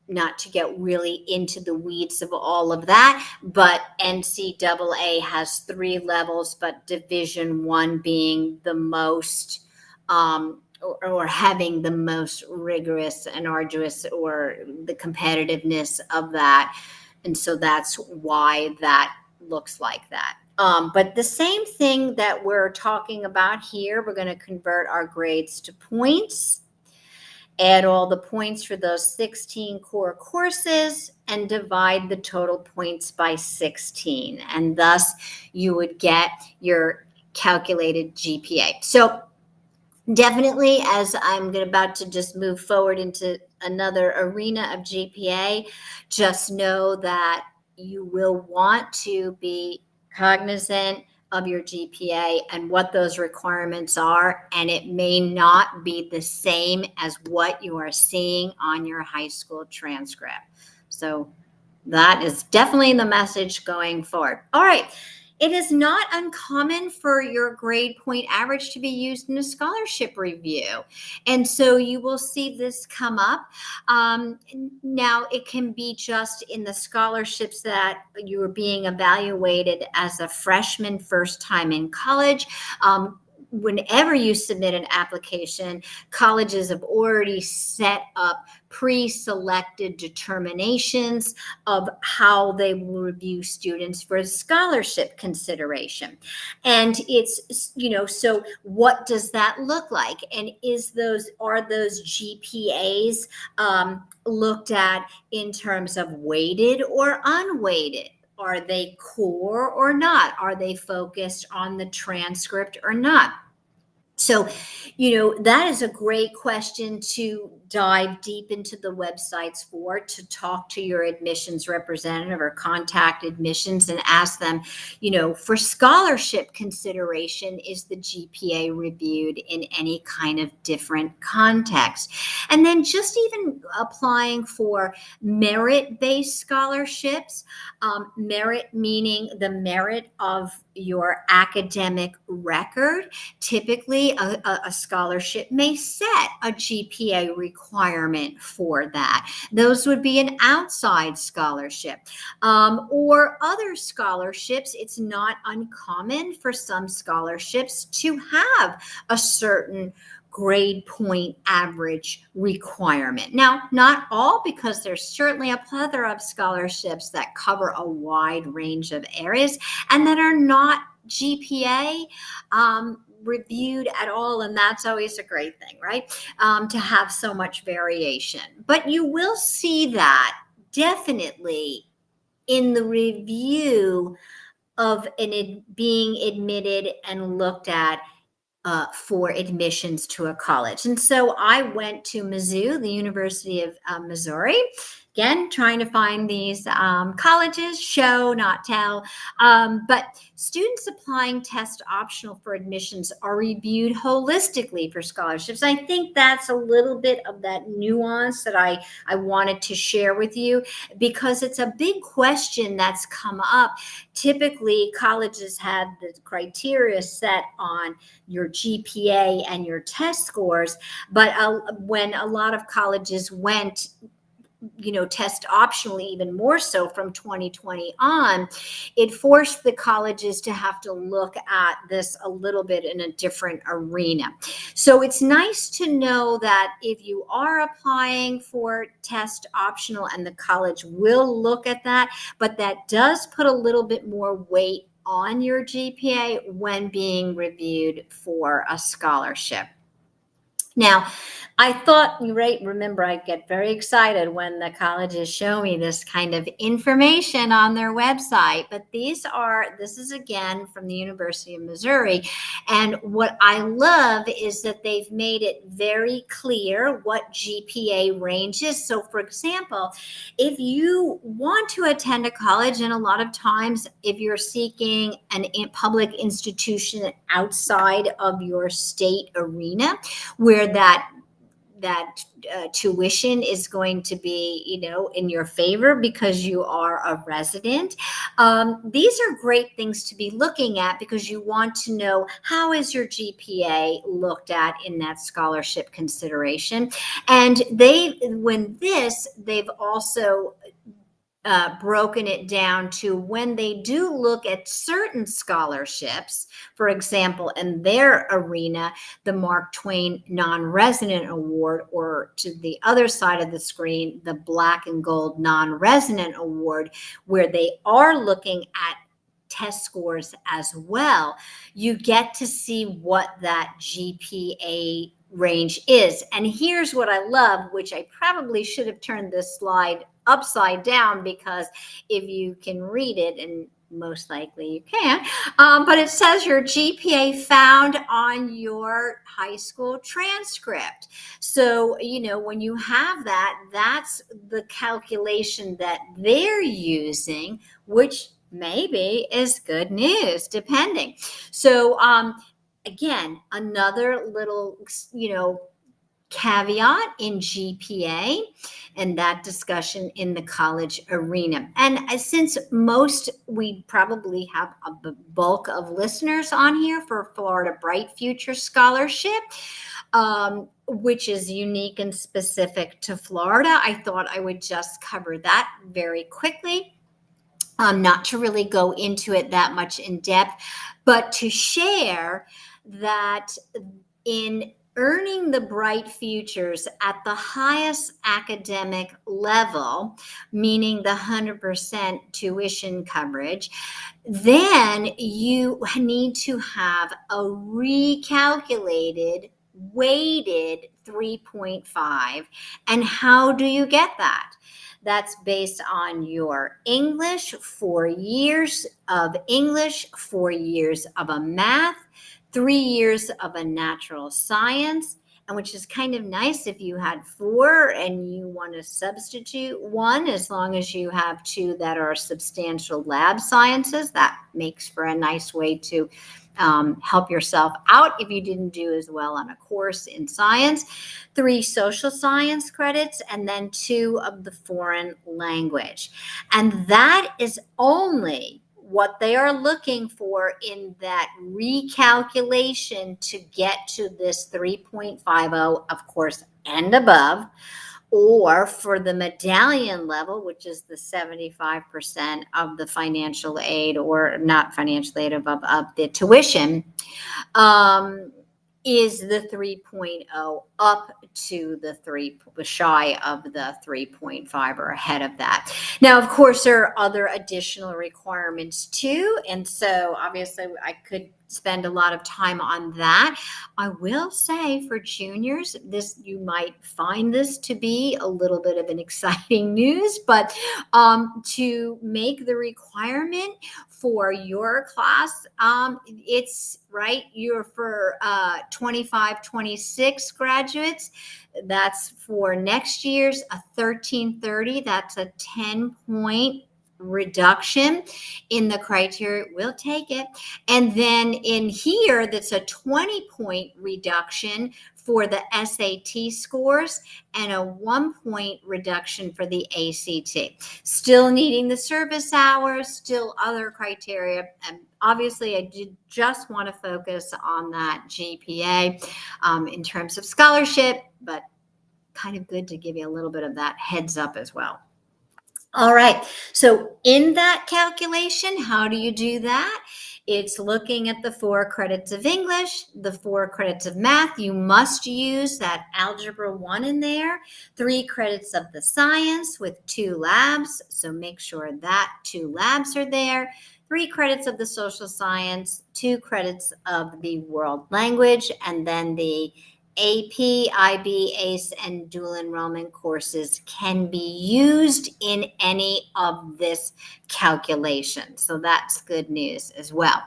not to get really into the weeds of all of that, but NCAA has 3 levels, but Division I being the most or having the most rigorous and arduous, or the competitiveness of that. And so that's why that looks like that. But the same thing that we're talking about here, we're going to convert our grades to points, add all the points for those 16 core courses, and divide the total points by 16. And thus you would get your calculated GPA. So definitely, as I'm about to just move forward into another arena of GPA, just know that you will want to be cognizant of your GPA and what those requirements are, and it may not be the same as what you are seeing on your high school transcript. So that is definitely the message going forward. All right. It is not uncommon for your grade point average to be used in a scholarship review. And so you will see this come up. Now, it can be just in the scholarships that you are being evaluated as a freshman, first time in college. Whenever you submit an application, colleges have already set up pre-selected determinations of how they will review students for scholarship consideration. And it's, so what does that look like? And are those GPAs looked at in terms of weighted or unweighted? Are they core or not? Are they focused on the transcript or not? So, that is a great question to dive deep into the websites for, to talk to your admissions representative or contact admissions and ask them, for scholarship consideration, is the GPA reviewed in any kind of different context? And then just even applying for merit-based scholarships, merit meaning the merit of your academic record. Typically, a scholarship may set a GPA requirement for that. Those would be an outside scholarship. Or other scholarships, it's not uncommon for some scholarships to have a certain grade point average requirement. Now, not all, because there's certainly a plethora of scholarships that cover a wide range of areas and that are not GPA reviewed at all, and that's always a great thing, right? To have so much variation. But you will see that definitely in the review of being admitted and looked at for admissions to a college. And so I went to Mizzou, the University of Missouri. Again, trying to find these colleges, show, not tell. But students applying test optional for admissions are reviewed holistically for scholarships. I think that's a little bit of that nuance that I wanted to share with you, because it's a big question that's come up. Typically, colleges have the criteria set on your GPA and your test scores, but when a lot of colleges went test optionally, even more so from 2020 on, it forced the colleges to have to look at this a little bit in a different arena. So it's nice to know that if you are applying for test optional, and the college will look at that, but that does put a little bit more weight on your GPA when being reviewed for a scholarship. Now, I thought, right, remember, I get very excited when the colleges show me this kind of information on their website, but this is again from the University of Missouri. And what I love is that they've made it very clear what GPA range is. So for example, if you want to attend a college, and a lot of times if you're seeking a public institution outside of your state arena, where that tuition is going to be, in your favor because you are a resident. These are great things to be looking at, because you want to know, how is your GPA looked at in that scholarship consideration. And they've also broken it down to, when they do look at certain scholarships, for example, in their arena, the Mark Twain Non-Resident Award, or to the other side of the screen, the Black and Gold Non-Resident Award, where they are looking at test scores as well, you get to see what that GPA range is. And here's what I love, which I probably should have turned this slide upside down, because if you can read it, and most likely you can, but it says your GPA found on your high school transcript. So, when you have that, that's the calculation that they're using, which maybe is good news, depending. So, again, another little, caveat in GPA and that discussion in the college arena. And since we probably have a bulk of listeners on here for Florida Bright Future Scholarship, which is unique and specific to Florida, I thought I would just cover that very quickly. Not to really go into it that much in depth, but to share that in earning the Bright Futures at the highest academic level, meaning the 100% tuition coverage, then you need to have a recalculated weighted 3.5. And how do you get that? That's based on your English, 4 years of English, 4 years of a math, 3 years of a natural science, and which is kind of nice if you had 4 and you want to substitute 1, as long as you have 2 that are substantial lab sciences. That makes for a nice way to help yourself out if you didn't do as well on a course in science. 3 social science credits, and then 2 of the foreign language. And that is only what they are looking for in that recalculation to get to this 3.50, of course, and above. Or for the medallion level, which is the 75% of the financial aid, or not financial aid, of the tuition, is the 3.0 up to the 3, shy of the 3.5, or ahead of that. Now, of course, there are other additional requirements too. And so obviously I could spend a lot of time on that. I will say for juniors, this, you might find this to be a little bit of an exciting news, but to make the requirement for your class, it's right, you're for 25, 26 graduates. That's for next year's a 1330. That's a 10-point reduction in the criteria. We'll take it. And then in here, that's a 20-point reduction for the SAT scores and a 1-point reduction for the ACT. Still needing the service hours, still other criteria. And obviously, I did just want to focus on that GPA in terms of scholarship, but kind of good to give you a little bit of that heads up as well. All right. So in that calculation, how do you do that? It's looking at the 4 credits of English, the 4 credits of math. You must use that Algebra 1 in there, 3 credits of the science with 2 labs. So make sure that 2 labs are there. 3 credits of the social science, 2 credits of the world language, and then the AP, IB, ACE, and dual enrollment courses can be used in any of this calculation. So that's good news as well.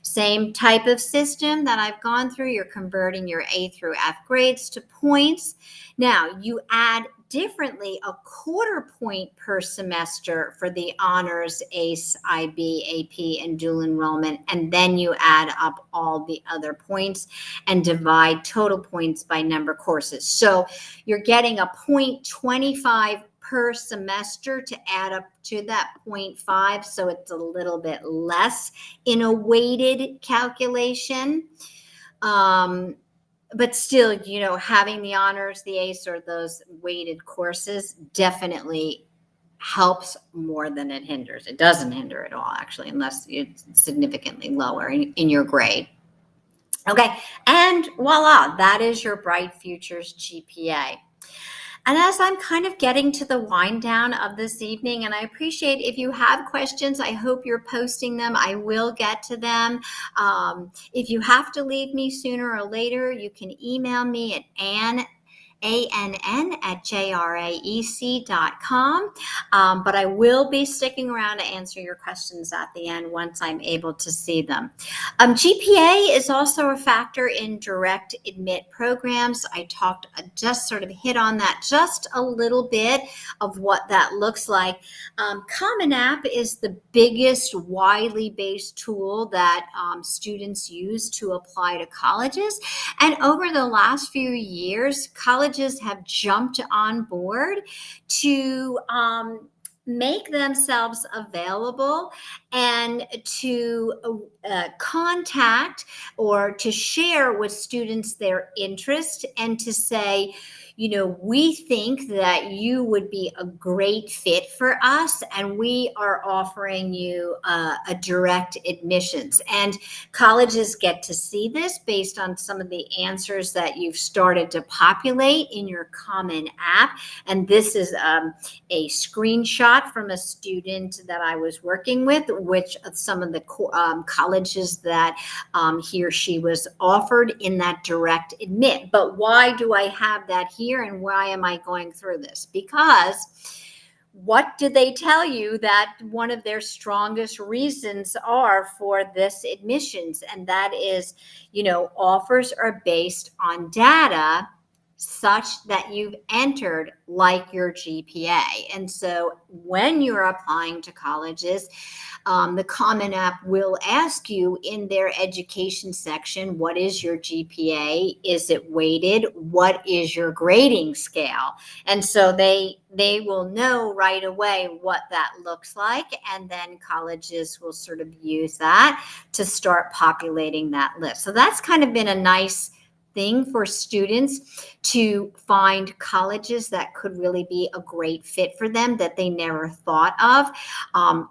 Same type of system that I've gone through. You're converting your A through F grades to points. Now you add differently a 1/4 point per semester for the honors, ACE, IB, AP, and dual enrollment, and then you add up all the other points and divide total points by number of courses. So you're getting a 0.25 per semester to add up to that 0.5, so it's a little bit less in a weighted calculation. But still, you know, having the honors, the ACE, or those weighted courses definitely helps more than it hinders. It doesn't hinder at all, actually, unless it's significantly lower in your grade. Okay, and voila, that is your Bright Futures GPA. And as I'm kind of getting to the wind down of this evening, and I appreciate if you have questions, I hope you're posting them. I will get to them. If you have to leave me sooner or later, you can email me at ann@jraec.com. But I will be sticking around to answer your questions at the end once I'm able to see them. GPA is also a factor in direct admit programs. I talked, just sort of hit on that just a little bit of what that looks like. Common App is the biggest widely based tool that students use to apply to colleges. And over the last few years, colleges have jumped on board to make themselves available and to contact or to share with students their interest and to say, you know, we think that you would be a great fit for us, and we are offering you a direct admissions. And colleges get to see this based on some of the answers that you've started to populate in your Common App. And this is a screenshot from a student that I was working with, which some of the colleges that he or she was offered in that direct admit. But why do I have that here, and why am I going through this? Because what did they tell you that one of their strongest reasons are for this admissions? And that is, you know, offers are based on data such that you've entered, like your GPA. And so when you're applying to colleges, the Common App will ask you in their education section, what is your GPA? Is it weighted? What is your grading scale? And so they will know right away what that looks like. And then colleges will sort of use that to start populating that list. So that's kind of been a nice thing for students to find colleges that could really be a great fit for them that they never thought of. A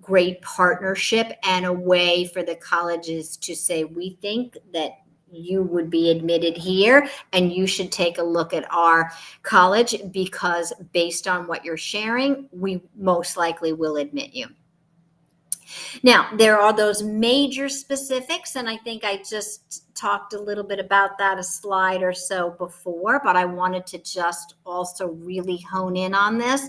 great partnership and a way for the colleges to say, we think that you would be admitted here and you should take a look at our college, because based on what you're sharing, we most likely will admit you. Now, there are those major specifics, and I think I just talked a little bit about that a slide or so before, but I wanted to just also really hone in on this,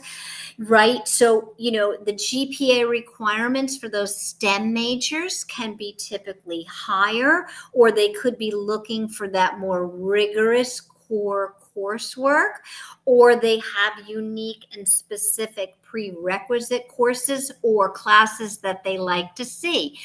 right? So, the GPA requirements for those STEM majors can be typically higher, or they could be looking for that more rigorous core coursework, or they have unique and specific prerequisite courses or classes that they like to see.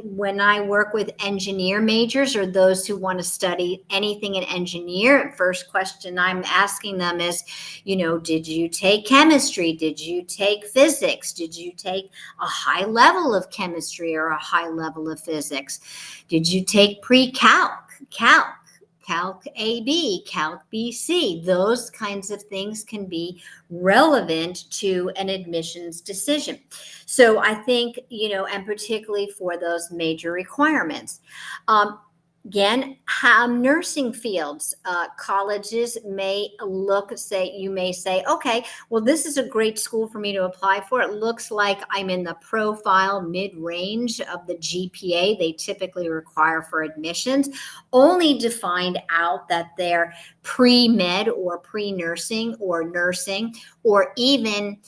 When I work with engineer majors or those who want to study anything in engineer, first question I'm asking them is, did you take chemistry? Did you take physics? Did you take a high level of chemistry or a high level of physics? Did you take pre-calc, calc AB, calc BC? Those kinds of things can be relevant to an admissions decision. So I think, and particularly for those major requirements. Again, nursing fields, colleges may you may say, okay, well, this is a great school for me to apply for. It looks like I'm in the profile mid-range of the GPA they typically require for admissions, only to find out that they're pre-med or pre-nursing or nursing, or even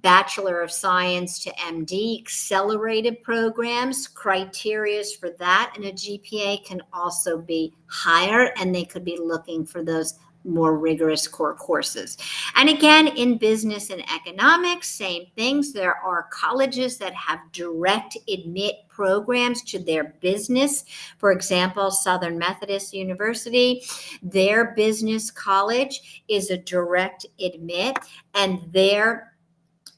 Bachelor of Science to MD, accelerated programs. Criterias for that and a GPA can also be higher, and they could be looking for those more rigorous core courses. And again, in business and economics, same things. There are colleges that have direct admit programs to their business. For example, Southern Methodist University, their business college is a direct admit, and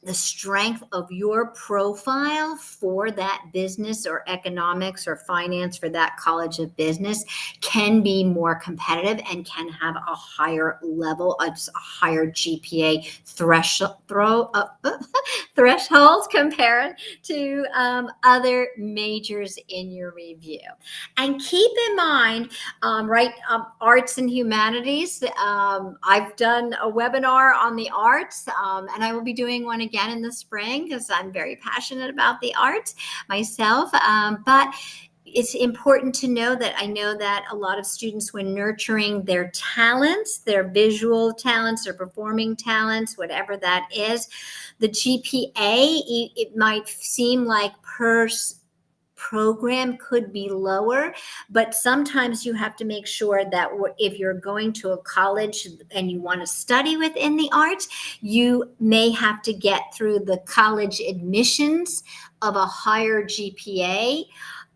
the strength of your profile for that business or economics or finance for that college of business can be more competitive and can have a higher level, a higher GPA threshold compared to other majors in your review. And keep in mind, arts and humanities. I've done a webinar on the arts, and I will be doing one again in the spring because I'm very passionate about the arts myself. But it's important to know that I know that a lot of students, when nurturing their talents, their visual talents, their performing talents, whatever that is, the GPA, it might seem like per program could be lower, but sometimes you have to make sure that if you're going to a college and you want to study within the arts, you may have to get through the college admissions of a higher GPA.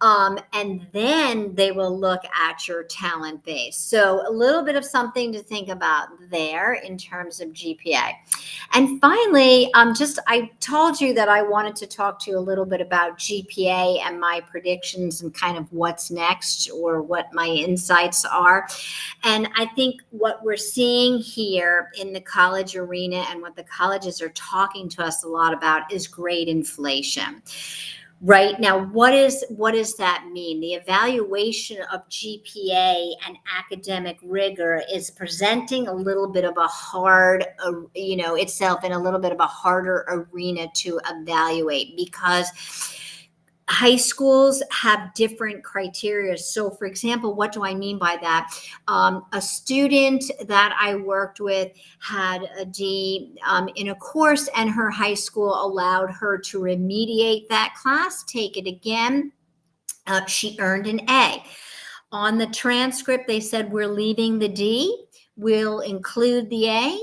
And then they will look at your talent base. So a little bit of something to think about there in terms of GPA. And finally, I told you that I wanted to talk to you a little bit about GPA and my predictions and kind of what's next or what my insights are. And I think what we're seeing here in the college arena and what the colleges are talking to us a lot about is grade inflation. Right now, what does that mean? The evaluation of GPA and academic rigor is presenting a little bit of a itself in a little bit of a harder arena to evaluate because high schools have different criteria. So, for example, what do I mean by that? A student that I worked with had a D in a course, and her high school allowed her to remediate that class, take it again. She earned an A. On the transcript, they said, we're leaving the D, we'll include the A,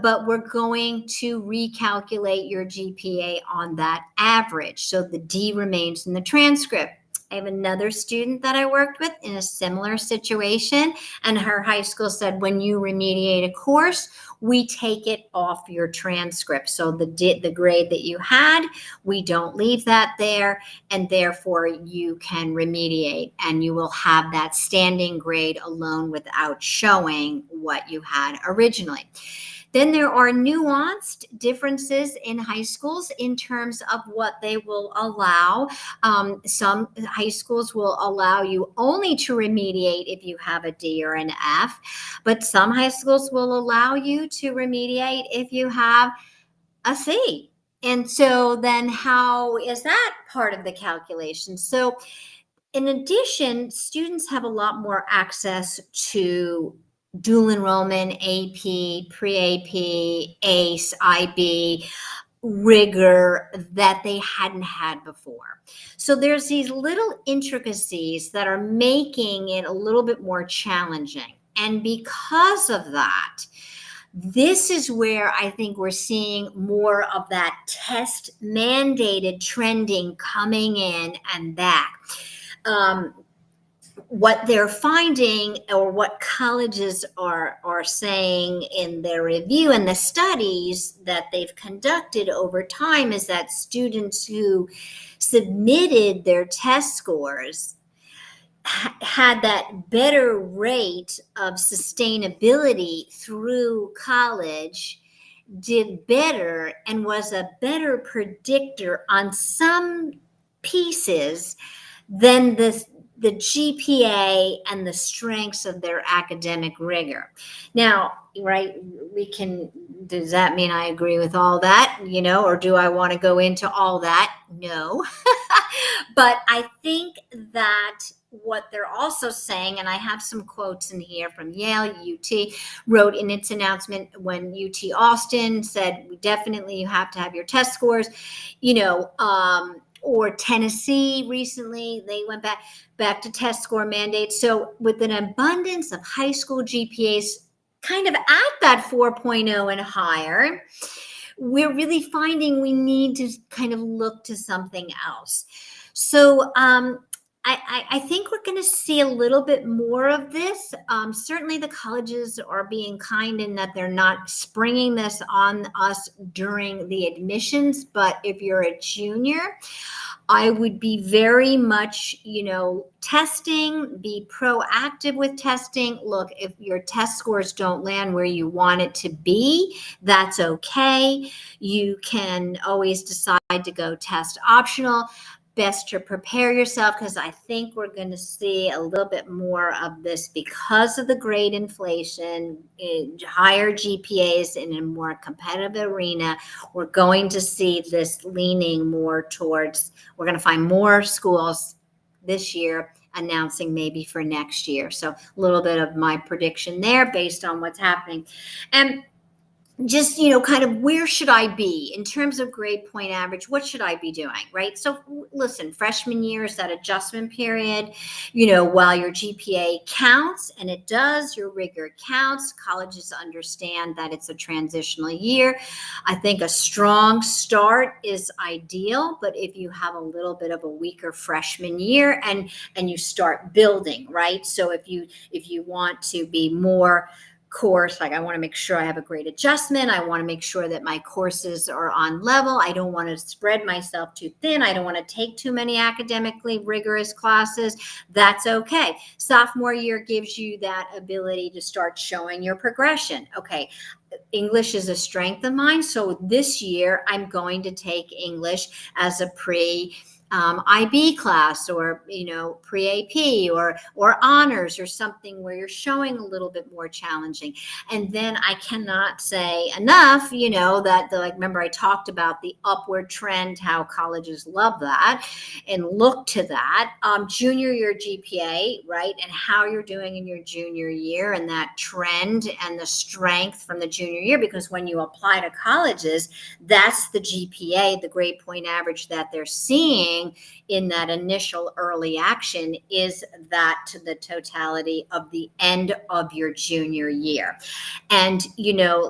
but we're going to recalculate your GPA on that average. So the D remains in the transcript. I have another student that I worked with in a similar situation, and her high school said, when you remediate a course, we take it off your transcript. So the grade that you had, we don't leave that there, and therefore you can remediate, and you will have that standing grade alone without showing what you had originally. Then there are nuanced differences in high schools in terms of what they will allow. Some high schools will allow you only to remediate if you have a D or an F, but some high schools will allow you to remediate if you have a C. And so then how is that part of the calculation? So in addition, students have a lot more access to dual enrollment, AP, pre-AP, ACE, IB, rigor that they hadn't had before. So there's these little intricacies that are making it a little bit more challenging. And because of that, this is where I think we're seeing more of that test mandated trending coming in and back. Um, what they're finding, or what colleges are saying in their review and the studies that they've conducted over time, is that students who submitted their test scores had that better rate of sustainability through college, did better, and was a better predictor on some pieces than the GPA and the strengths of their academic rigor. Now, right, does that mean I agree with all that, or do I want to go into all that? No. But I think that what they're also saying, and I have some quotes in here from Yale, UT wrote in its announcement when UT Austin said, we definitely, you have to have your test scores, or Tennessee recently, they went back to test score mandates. So with an abundance of high school GPAs kind of at that 4.0 and higher, we're really finding we need to kind of look to something else. So I think we're going to see a little bit more of this. Certainly the colleges are being kind in that they're not springing this on us during the admissions. But if you're a junior, I would be very much, testing, be proactive with testing. Look, if your test scores don't land where you want it to be, that's okay. You can always decide to go test optional. Best to prepare yourself, because I think we're going to see a little bit more of this because of the grade inflation, higher GPAs in a more competitive arena. We're going to see this leaning more towards, we're going to find more schools this year announcing maybe for next year. So a little bit of my prediction there based on what's happening. And just, kind of where should I be in terms of grade point average? What should I be doing? Right. So listen, freshman year is that adjustment period, while your GPA counts, and it does, your rigor counts. Colleges understand that it's a transitional year. I think a strong start is ideal, but if you have a little bit of a weaker freshman year and you start building, right? So if you want to be more course, like I want to make sure I have a great adjustment. I want to make sure that my courses are on level. I don't want to spread myself too thin. I don't want to take too many academically rigorous classes. That's okay. Sophomore year gives you that ability to start showing your progression. Okay, English is a strength of mine. So this year I'm going to take English as a IB class, or pre-AP or honors, or something where you're showing a little bit more challenging. And then I cannot say enough, that remember I talked about the upward trend, how colleges love that and look to that. Junior year GPA, right, and how you're doing in your junior year, and that trend and the strength from the junior year, because when you apply to colleges, that's the GPA, the grade point average that they're seeing in that initial early action, is that to the totality of the end of your junior year. And,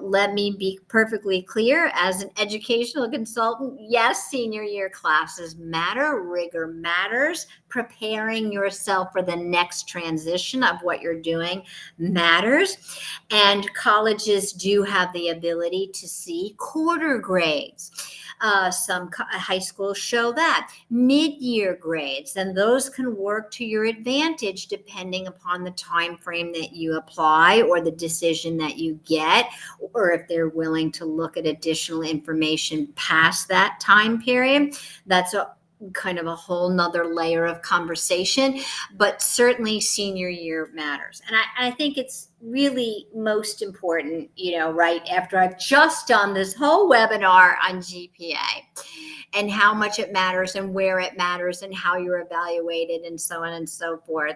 let me be perfectly clear, as an educational consultant, yes, senior year classes matter, rigor matters, preparing yourself for the next transition of what you're doing matters. And colleges do have the ability to see quarter grades. Some high schools show that mid-year grades, and those can work to your advantage depending upon the time frame that you apply or the decision that you get, or if they're willing to look at additional information past that time period. That's kind of a whole nother layer of conversation, but certainly senior year matters. And I think it's really most important, right after I've just done this whole webinar on GPA and how much it matters and where it matters and how you're evaluated and so on and so forth.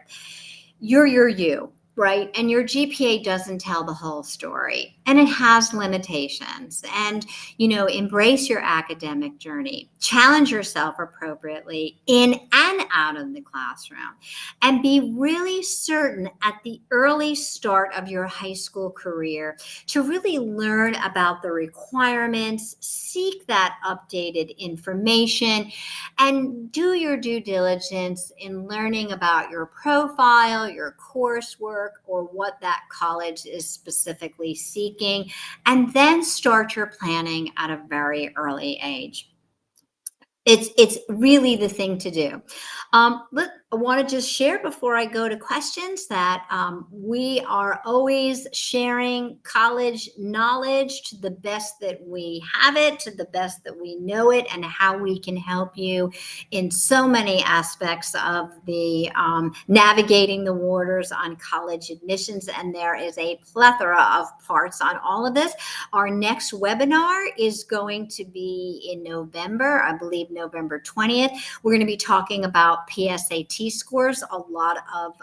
You're you, right? And your GPA doesn't tell the whole story, and it has limitations. And, embrace your academic journey, challenge yourself appropriately in and out of the classroom, and be really certain at the early start of your high school career to really learn about the requirements, seek that updated information, and do your due diligence in learning about your profile, your coursework, or what that college is specifically seeking, and then start your planning at a very early age. It's really the thing to do. I want to just share before I go to questions that we are always sharing college knowledge to the best that we have it, to the best that we know it, and how we can help you in so many aspects of the navigating the waters on college admissions. And there is a plethora of parts on all of this. Our next webinar is going to be in November, I believe November 20th. We're going to be talking about PSAT scores. A lot of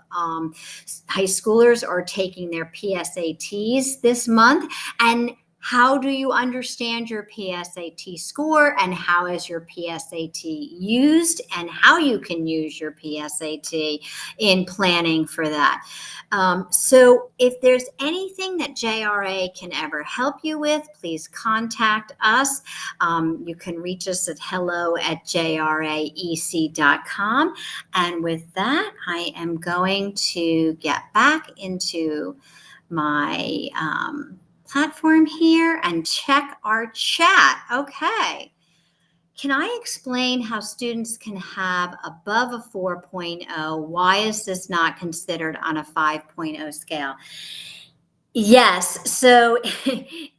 high schoolers are taking their PSATs this month. And how do you understand your PSAT score, and how is your PSAT used, and how you can use your PSAT in planning for that. So if there's anything that JRA can ever help you with, please contact us. You can reach us at hello@jraec.com. And with that, I am going to get back into my platform here and check our chat. Okay. Can I explain how students can have above a 4.0? Why is this not considered on a 5.0 scale? Yes. So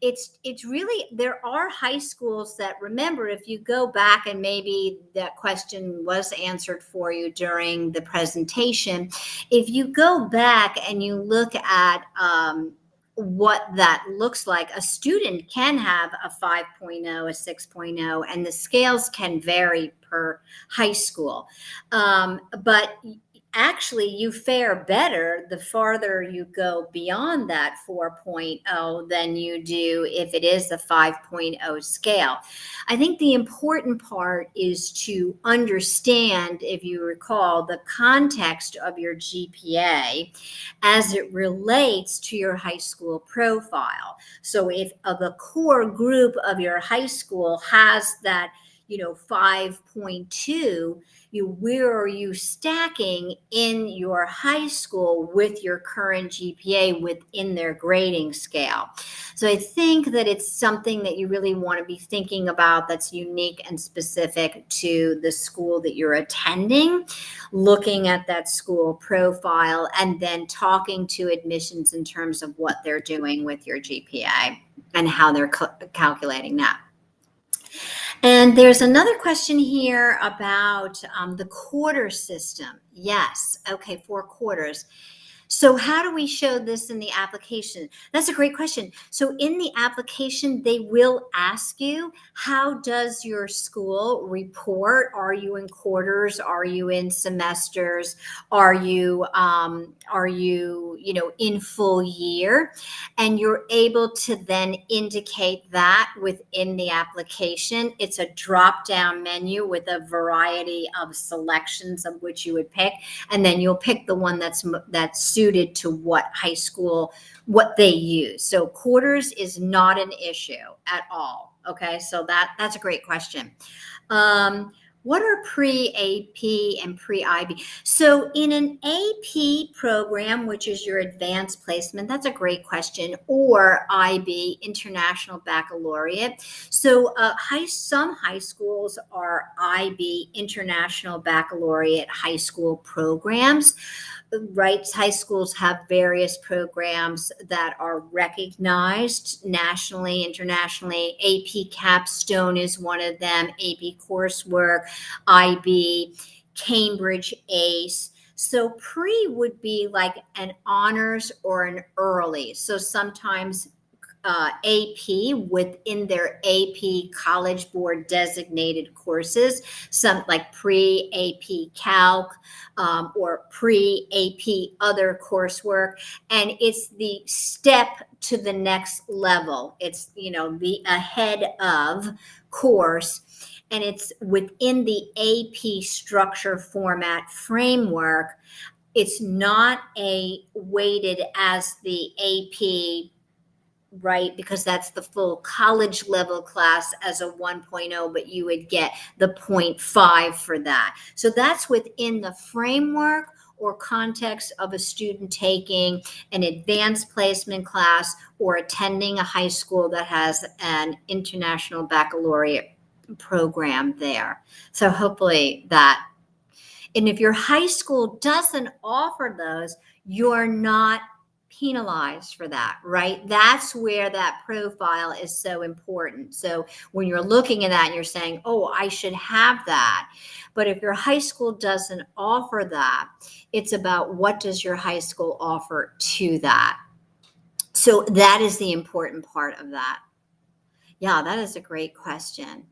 it's really, there are high schools that, remember, if you go back, and maybe that question was answered for you during the presentation, if you go back and you look at what that looks like, a student can have a 5.0, a 6.0, and the scales can vary per high school. But actually you fare better the farther you go beyond that 4.0 than you do if it is a 5.0 scale. I think the important part is to understand, if you recall, the context of your GPA as it relates to your high school profile. So if the core group of your high school has that 5.2, where are you stacking in your high school with your current GPA within their grading scale? So I think that it's something that you really want to be thinking about, that's unique and specific to the school that you're attending, looking at that school profile, and then talking to admissions in terms of what they're doing with your GPA and how they're calculating that. And there's another question here about the quarter system. Yes. Okay, 4 quarters. So how do we show this in the application? That's a great question. So in the application, they will ask you, how does your school report? Are you in quarters? Are you in semesters? Are you in full year? And you're able to then indicate that within the application. It's a drop-down menu with a variety of selections of which you would pick, and then you'll pick the one that's suited to what high school, what they use. So quarters is not an issue at all. Okay, so that's a great question. What are pre-AP and pre-IB? So in an AP program, which is your advanced placement, that's a great question, or IB, International Baccalaureate. So some high schools are IB, International Baccalaureate high school programs. right, high schools have various programs that are recognized nationally, internationally. AP Capstone is one of them, AP Coursework, IB, Cambridge ACE. So pre would be like an honors or an early. So sometimes AP within their AP College Board designated courses, some like pre AP Calc or pre AP other coursework. And it's the step to the next level. It's, the ahead of course. And it's within the AP structure format framework. It's not a weighted as the AP, right? Because that's the full college level class as a 1.0, but you would get the 0.5 for that. So that's within the framework or context of a student taking an advanced placement class or attending a high school that has an international baccalaureate program there. So hopefully that, and if your high school doesn't offer those, you're not penalized for that, right? That's where that profile is so important. So when you're looking at that and you're saying, oh, I should have that. But if your high school doesn't offer that, it's about what does your high school offer to that. So that is the important part of that. Yeah, that is a great question.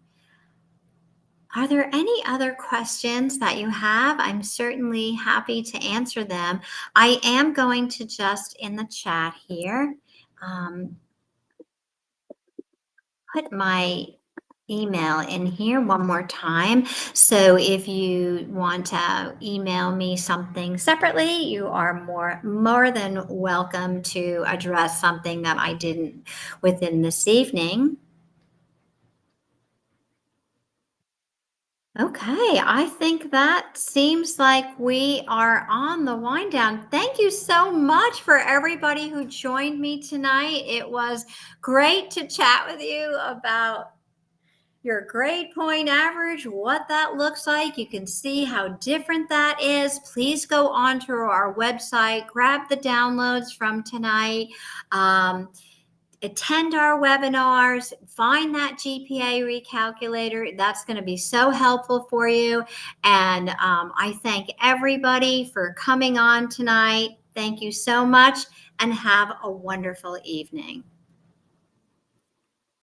Are there any other questions that you have? I'm certainly happy to answer them. I am going to just in the chat here um, put my email in here one more time. So if you want to email me something separately, you are more than welcome to address something that I didn't within this evening. Okay, I think that seems like we are on the wind down. Thank you so much for everybody who joined me tonight. It was great to chat with you about your grade point average, what that looks like. You can see how different that is. Please go onto our website, grab the downloads from tonight. Attend our webinars, find that GPA recalculator. That's going to be so helpful for you. And I thank everybody for coming on tonight. Thank you so much and have a wonderful evening.